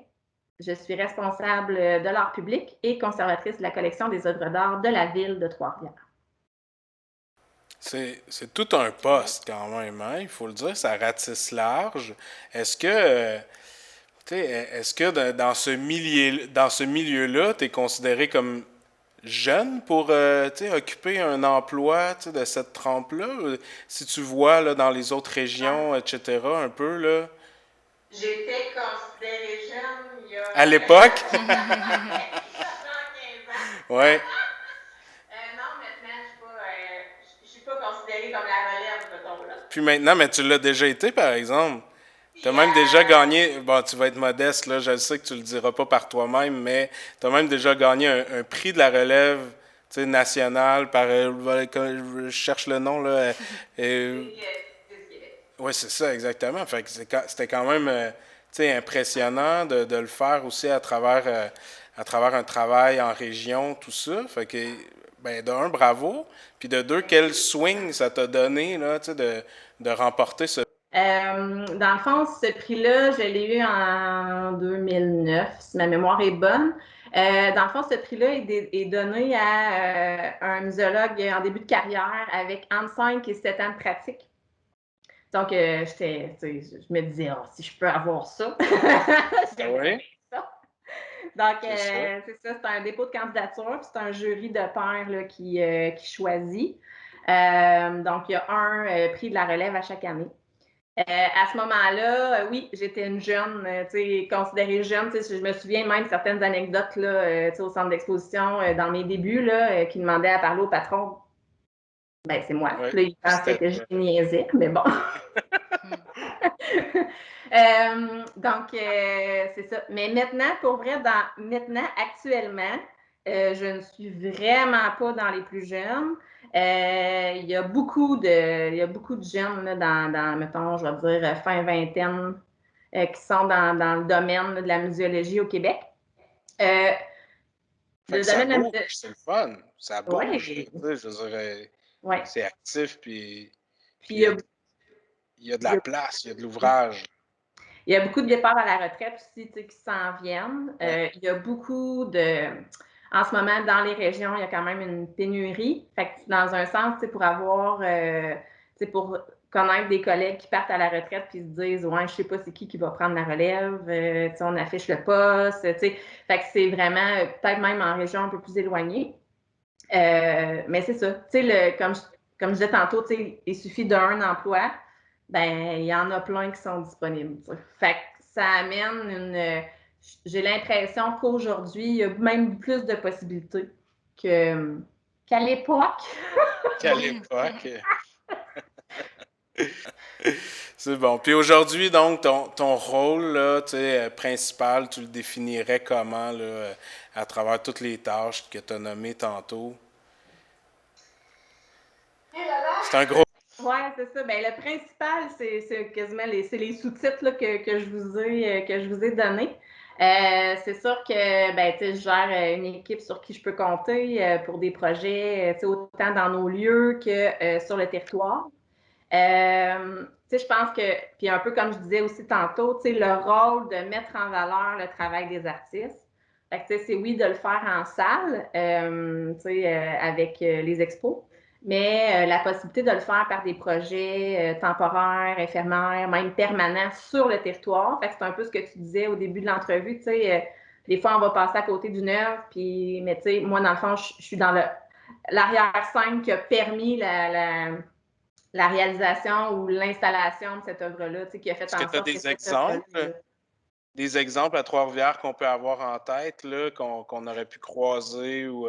Je suis responsable de l'art public et conservatrice de la collection des œuvres d'art de la ville de Trois-Rivières. C'est tout un poste quand même, hein? Il faut le dire, ça ratisse large. Est-ce que, dans ce milieu-là, tu es considéré comme jeune pour occuper un emploi de cette trempe-là? Si tu vois là, dans les autres régions, etc., un peu, là. J'étais considérée jeune il y a... À l'époque? Ouais. Non, maintenant, je suis pas considérée comme la relève, mettons, là. Puis maintenant, mais tu l'as déjà été, par exemple. Tu as même déjà gagné, bon, tu vas être modeste, là, je sais que tu le diras pas par toi-même, mais tu as même déjà gagné un prix de la relève nationale par, je cherche le nom, là. Oui, c'est ça, exactement. Fait que c'était quand même impressionnant de le faire aussi à travers un travail en région, tout ça. Fait que, ben, de un, bravo. Puis de 2, quel swing ça t'a donné là, de remporter ce... Dans le fond, ce prix-là, je l'ai eu en 2009, si ma mémoire est bonne. Dans le fond, ce prix-là est donné à un muséologue en début de carrière avec entre 5 et 7 ans de pratique. Donc, je me disais, oh, si je peux avoir ça, j'aimerais ça. Donc, c'est ça, c'est un dépôt de candidature, puis c'est un jury de pairs là, qui choisit. Donc, il y a un prix de la relève à chaque année. À ce moment-là, oui, j'étais une jeune, considérée jeune. Je me souviens même certaines anecdotes là, au centre d'exposition dans mes débuts là, qui demandaient à parler au patron. Ben, c'est moi. Ouais, là, il pensait que je niaisais, mais bon. Donc, c'est ça. Mais maintenant, pour vrai, actuellement, je ne suis vraiment pas dans les plus jeunes. Il y a beaucoup de jeunes là, dans, mettons, je vais dire, fin vingtaine, qui sont dans le domaine là, de la muséologie au Québec. Ça bouge, c'est le fun. Ça bouge. Ouais. Je dirais, c'est actif, puis il y a de la place, il y a de l'ouvrage. Il y a beaucoup de départs à la retraite aussi qui s'en viennent. Il y a beaucoup de... En ce moment, dans les régions, il y a quand même une pénurie. Fait que dans un sens, pour avoir... pour connaître des collègues qui partent à la retraite puis se disent « Ouais, je sais pas c'est qui va prendre la relève. On affiche le poste. » Fait que c'est vraiment peut-être même en région un peu plus éloignée. Mais c'est ça. Comme je disais tantôt, il suffit d'un emploi. ben il y en a plein qui sont disponibles. T'sais. Fait que ça amène j'ai l'impression qu'aujourd'hui, il y a même plus de possibilités qu'à l'époque. Qu'à l'époque. C'est bon. Puis aujourd'hui, donc, ton rôle là, principal, tu le définirais comment là, à travers toutes les tâches que tu as nommées tantôt? C'est un gros. Oui, c'est ça. Ben, le principal, c'est quasiment les sous-titres là, que je vous ai donnés. C'est sûr que ben, je gère une équipe sur qui je peux compter pour des projets autant dans nos lieux que sur le territoire. Je pense que, puis un peu comme je disais aussi tantôt, le rôle de mettre en valeur le travail des artistes. Fait que, c'est oui de le faire en salle, avec les expos, mais la possibilité de le faire par des projets temporaires, éphémères, même permanents sur le territoire. Fait que c'est un peu ce que tu disais au début de l'entrevue, des fois on va passer à côté d'une œuvre, puis, mais moi dans le fond, je suis dans l'arrière-scène qui a permis la réalisation ou l'installation de cette œuvre-là, qui a fait Est-ce que en tu as sorte que des cette œuvre-là... exemples? Des exemples à Trois-Rivières qu'on peut avoir en tête, là, qu'on aurait pu croiser ou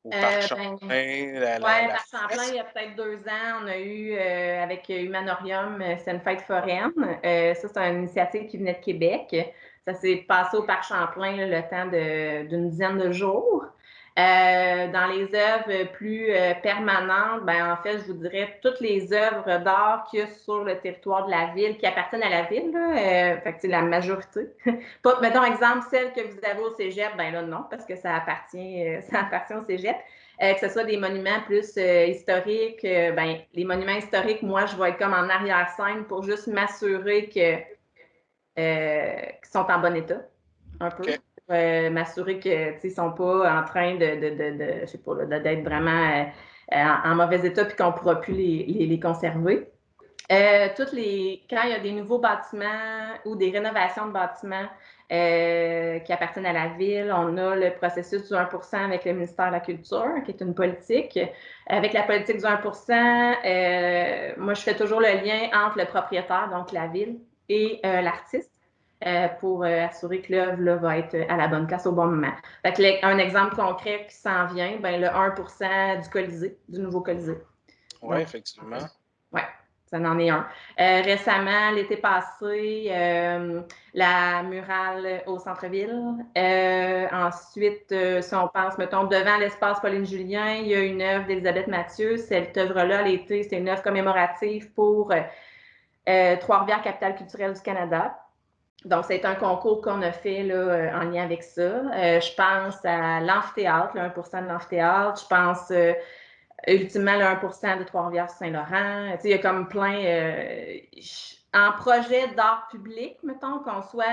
au Parc Champlain, la Parc Champlain, il y fresque? a peut-être 2 ans, on a eu, avec Humanorium, c'est une fête foraine. Ça, c'est une initiative qui venait de Québec. Ça s'est passé au Parc Champlain là, le temps d'une dizaine de jours. Dans les œuvres plus permanentes, ben, en fait, je vous dirais toutes les œuvres d'art qu'il y a sur le territoire de la ville, qui appartiennent à la ville, là, fait que c'est la majorité. Mettons exemple, celle que vous avez au cégep, ben là, non, parce que ça appartient au cégep. Que ce soit des monuments plus historiques, ben, les monuments historiques, moi, je vais être comme en arrière-scène pour juste m'assurer qu'ils sont en bon état, un peu. OK. M'assurer qu'ils ne sont pas en train je sais pas, d'être vraiment en mauvais état puis qu'on ne pourra plus les conserver. Quand il y a des nouveaux bâtiments ou des rénovations de bâtiments qui appartiennent à la ville, on a le processus du 1% avec le ministère de la Culture, qui est une politique. Avec la politique du 1%, moi, je fais toujours le lien entre le propriétaire, donc la ville, et l'artiste. Pour assurer que l'œuvre là, va être à la bonne place au bon moment. Fait que un exemple concret qui s'en vient, ben, le 1% du Colisée, du nouveau Colisée. Oui, effectivement. Oui, ça en est un. Récemment, l'été passé, la murale au centre-ville. Ensuite, si on pense, mettons, devant l'espace Pauline-Julien, il y a une œuvre d'Élisabeth Mathieu. Cette œuvre-là, l'été, c'est une œuvre commémorative pour Trois-Rivières, capitale culturelle du Canada. Donc, c'est un concours qu'on a fait là, en lien avec ça. Je pense à l'amphithéâtre, le 1% de l'amphithéâtre. Je pense ultimement le 1% de Trois-Rivières-Saint-Laurent. Il y a comme plein... en projet d'art public, mettons, qu'on soit,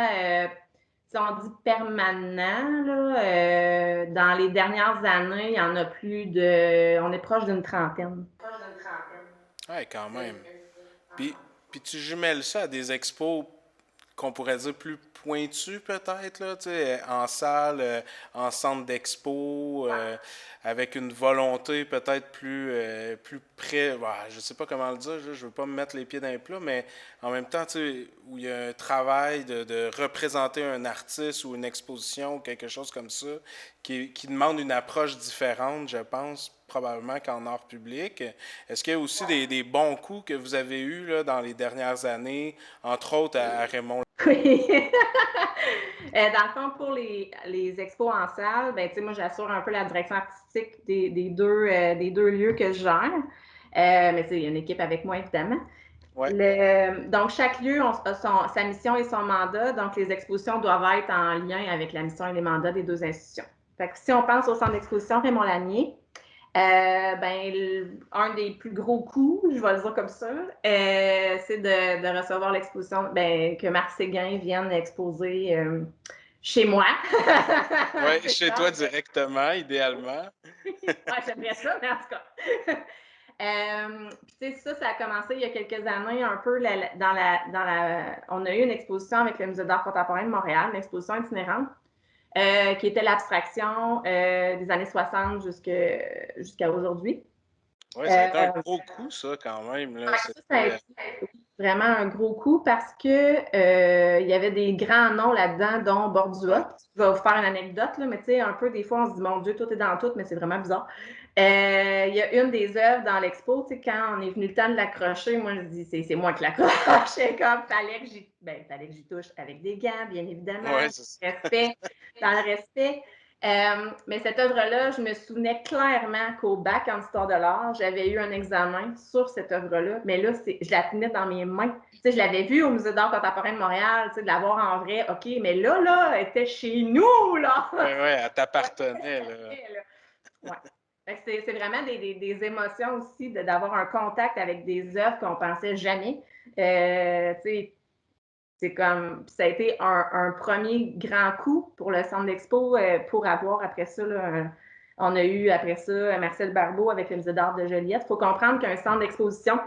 si on dit permanent, là, dans les dernières années, il y en a plus de... On est proche d'une trentaine. Oui, quand même. Puis tu jumelles ça à des expos qu'on pourrait dire plus pointu peut-être, là, en salle, en centre d'expo, avec une volonté peut-être plus près, je sais pas comment le dire, je veux pas me mettre les pieds dans les plats, mais en même temps, où il y a un travail de représenter un artiste ou une exposition ou quelque chose comme ça, qui demande une approche différente, je pense, probablement qu'en art public. Est-ce qu'il y a aussi des bons coups que vous avez eus là, dans les dernières années, entre autres à Raymond? Oui. Dans le fond, pour les expos en salle, ben, moi, j'assure un peu la direction artistique des deux lieux que je gère. Mais il y a une équipe avec moi, évidemment. Ouais. Donc, chaque lieu a sa mission et son mandat. Donc, les expositions doivent être en lien avec la mission et les mandats des deux institutions. Fait que si on pense au centre d'exposition Raymond Lanier, un des plus gros coups, je vais le dire comme ça, c'est de recevoir l'exposition, que Marc Séguin vienne exposer chez moi. Oui, chez toi directement, idéalement. J'aimerais ça, mais en tout cas. Ça a commencé il y a quelques années, un peu on a eu une exposition avec le Musée d'art contemporain de Montréal, une exposition itinérante. Qui était l'abstraction des années 60 jusqu'à aujourd'hui. Oui, ça a été un gros coup, ça, quand même. Là. Ça a été vraiment un gros coup parce que il y avait des grands noms là-dedans, dont Bordua. Je vais vous faire une anecdote, là, mais tu sais, un peu, des fois, on se dit, mon Dieu, tout est dans tout, mais c'est vraiment bizarre. Il y a une des œuvres dans l'expo, tu sais, quand on est venu le temps de l'accrocher, moi, je dis, c'est moi qui l'accroche. Comme, fallait que j'y touche avec des gants, bien évidemment. Ouais, c'est ça. Dans le respect. Mais cette œuvre-là, je me souvenais clairement qu'au bac en histoire de l'art, j'avais eu un examen sur cette œuvre-là, mais là, je la tenais dans mes mains. Tu sais, je l'avais vue au Musée d'art contemporain de Montréal, tu sais, de la voir en vrai, OK, mais là, elle était chez nous, là! Oui, elle t'appartenait, là. Ouais. C'est vraiment des émotions aussi d'avoir un contact avec des œuvres qu'on pensait jamais. Tu sais, c'est comme, ça a été un premier grand coup pour le centre d'expo pour avoir après ça, là, on a eu après ça Marcel Barbeau avec le musée d'art de Joliette. Il faut comprendre qu'un centre d'exposition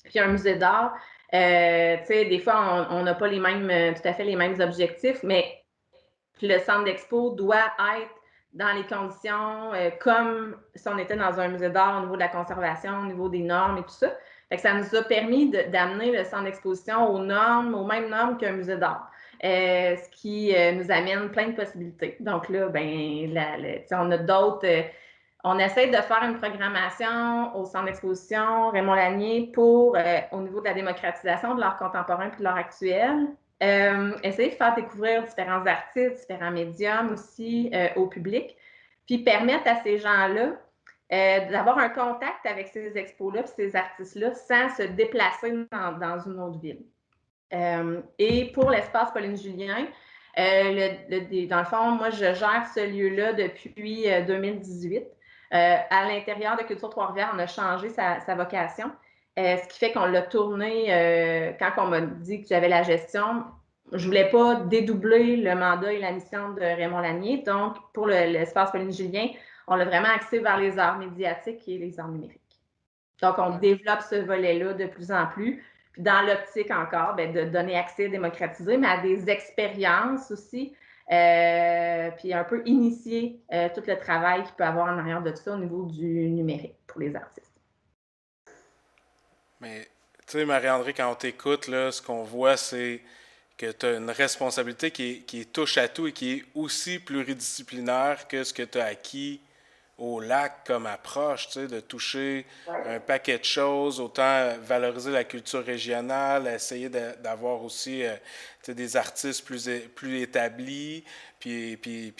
puis un musée d'art, tu sais, des fois, on n'a pas tout à fait les mêmes objectifs, mais le centre d'expo doit être dans les conditions comme si on était dans un musée d'art au niveau de la conservation, au niveau des normes et tout ça. Fait que ça nous a permis d'amener le centre d'exposition aux mêmes normes qu'un musée d'art. Ce qui nous amène plein de possibilités. Donc là, on a d'autres. On essaie de faire une programmation au centre d'exposition Raymond Lanier pour, au niveau de la démocratisation de l'art contemporain et de l'art actuel, essayer de faire découvrir différents artistes, différents médiums aussi au public, puis permettre à ces gens-là d'avoir un contact avec ces expos-là puis ces artistes-là sans se déplacer dans une autre ville. Et pour l'espace Pauline Julien, dans le fond, moi, je gère ce lieu-là depuis 2018. À l'intérieur de Culture Trois-Rivières, on a changé sa vocation. Ce qui fait qu'on l'a tourné, quand on m'a dit que j'avais la gestion, je ne voulais pas dédoubler le mandat et la mission de Raymond Lanier. Donc, pour l'espace Pauline Julien, on l'a vraiment axé vers les arts médiatiques et les arts numériques. Donc, on développe ce volet-là de plus en plus. Puis dans l'optique encore, de donner accès démocratisé, mais à des expériences aussi, puis un peu initier tout le travail qu'il peut avoir en arrière de tout ça au niveau du numérique pour les artistes. Mais, tu sais, Marie-André, quand on t'écoute, là, ce qu'on voit, c'est que tu as une responsabilité qui est touche à tout et qui est aussi pluridisciplinaire que ce que tu as acquis au lac comme approche, tu sais, de toucher un paquet de choses, autant valoriser la culture régionale, essayer d'avoir aussi des artistes plus établis, puis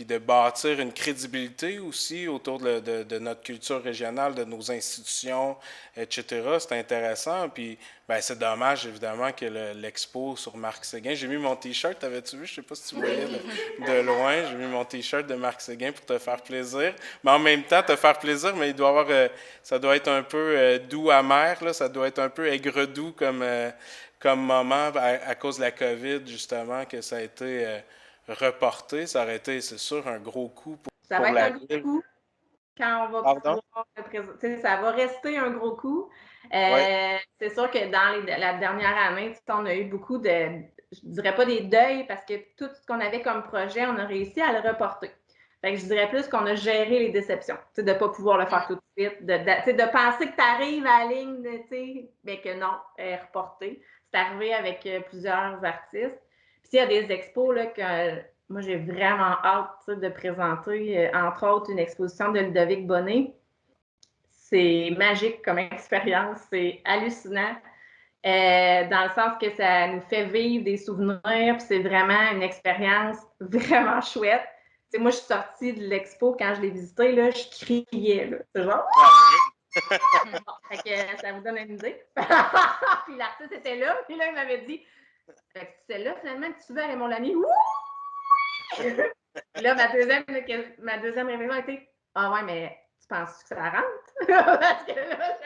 de bâtir une crédibilité aussi autour de notre culture régionale, de nos institutions, etc. C'est intéressant. Puis ben, c'est dommage, évidemment, que l'expo sur Marc Séguin. J'ai mis mon T-shirt, t'avais-tu vu? Je sais pas si tu voyais de loin. J'ai mis mon T-shirt de Marc Séguin pour te faire plaisir. Mais en même temps, te faire plaisir, mais il doit avoir, ça doit être un peu doux amer, là. Ça doit être un peu aigre-doux comme moment à cause de la COVID, justement, que ça a été reporté. Ça aurait été, c'est sûr, un gros coup Ça va être un gros coup quand on va Pardon? pouvoir le présenter. Ça va rester un gros coup. Oui. C'est sûr que dans la dernière année, on a eu beaucoup je dirais pas des deuils, parce que tout ce qu'on avait comme projet, on a réussi à le reporter. Fait que je dirais plus qu'on a géré les déceptions, de ne pas pouvoir le faire tout de suite, de penser que tu arrives à la ligne, mais que non, elle est reportée. C'est arrivé avec plusieurs artistes. Puis il y a des expos là, que moi, j'ai vraiment hâte de présenter, entre autres, une exposition de Ludovic Bonnet. C'est magique comme expérience, c'est hallucinant. Dans le sens que ça nous fait vivre des souvenirs, puis c'est vraiment une expérience vraiment chouette. T'sais, moi, je suis sortie de l'expo quand je l'ai visité, là, je criais. Là. C'est genre. Fait que ça vous donne une idée. Puis l'artiste était là, puis là, il m'avait dit c'est là finalement que tu veux aller mon ami. Puis là, ma deuxième réflexion a été ah ouais, mais tu penses que ça rentre? Parce que là,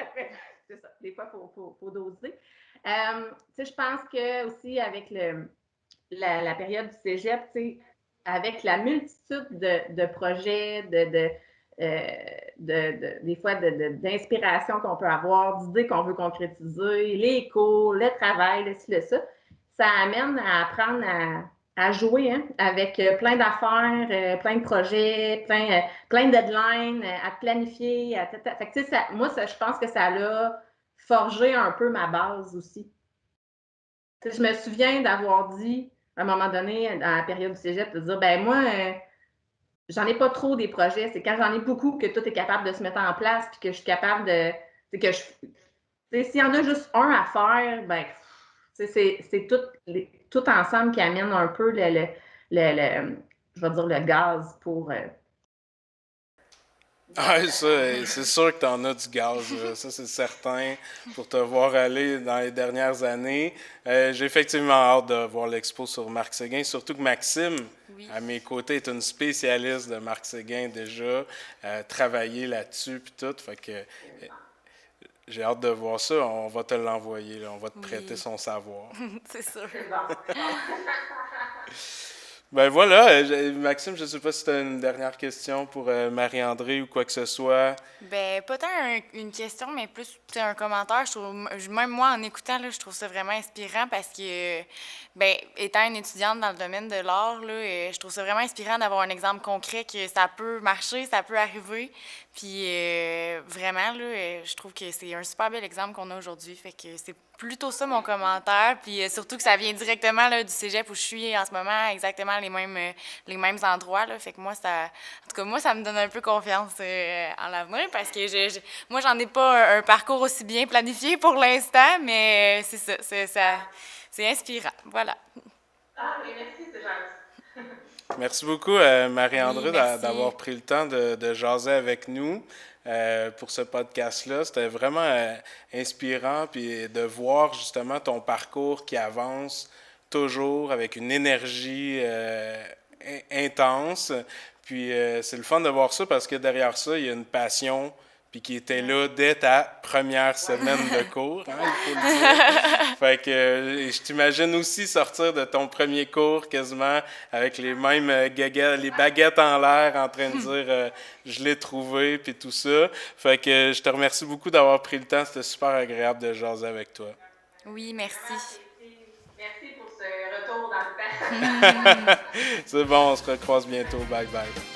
c'est ça. Des fois, il faut doser. Je pense que aussi avec la période du cégep, avec la multitude de projets, des fois d'inspiration qu'on peut avoir, d'idées qu'on veut concrétiser, les cours, le travail, le ci, le ça, ça amène à apprendre à jouer, hein, avec plein d'affaires, plein de projets, plein de deadlines à planifier. Fait que, tu sais, moi, je pense que ça l'a forgé un peu ma base aussi. Tu sais, je me souviens d'avoir dit, à un moment donné, dans la période du cégep, de dire, ben moi, j'en ai pas trop des projets. C'est quand j'en ai beaucoup que tout est capable de se mettre en place, puis que je suis capable de. Que je, s'il y en a juste un à faire, ben, c'est tout ensemble qui amène un peu je vais dire le gaz pour. Ah, ça, c'est sûr que tu en as du gaz, là. Ça c'est certain, pour te voir aller dans les dernières années. J'ai effectivement hâte de voir l'expo sur Marc Séguin, surtout que Maxime, Oui. à mes côtés, est une spécialiste de Marc Séguin déjà, travaillé là-dessus puis tout, fait que j'ai hâte de voir ça. On va te l'envoyer, là. On va te prêter Oui. son savoir. C'est sûr. Ben voilà, Maxime, je ne sais pas si tu as une dernière question pour Marie-André ou quoi que ce soit. Ben, pas tant une question, mais plus tu sais, un commentaire. Même moi, en écoutant, là, je trouve ça vraiment inspirant parce que, ben, étant une étudiante dans le domaine de l'art, là, je trouve ça vraiment inspirant d'avoir un exemple concret que ça peut marcher, ça peut arriver. Puis, vraiment, là, je trouve que c'est un super bel exemple qu'on a aujourd'hui. Fait que c'est plutôt ça mon commentaire. Puis, surtout que ça vient directement là, du cégep où je suis en ce moment, exactement les mêmes endroits. Là. Fait que moi, en tout cas, moi, ça me donne un peu confiance en l'avenir parce que moi, j'en ai pas un parcours aussi bien planifié pour l'instant, mais c'est ça, c'est inspirant. Voilà. Ah, mais merci, c'est gentil. Merci beaucoup, Marie-André, Oui, merci. d'avoir pris le temps de jaser avec nous pour ce podcast-là. C'était vraiment inspirant, puis de voir justement ton parcours qui avance toujours avec une énergie intense. Puis c'est le fun de voir ça parce que derrière ça, il y a une passion puis qui était là dès ta première semaine de cours, hein, il faut le dire. Fait que je t'imagine aussi sortir de ton premier cours quasiment avec les mêmes les baguettes en l'air en train de dire je l'ai trouvé puis tout ça. Fait que je te remercie beaucoup d'avoir pris le temps, c'était super agréable de jaser avec toi. Oui, merci. Merci pour ce retour dans le temps. C'est bon, on se recroise bientôt. Bye bye.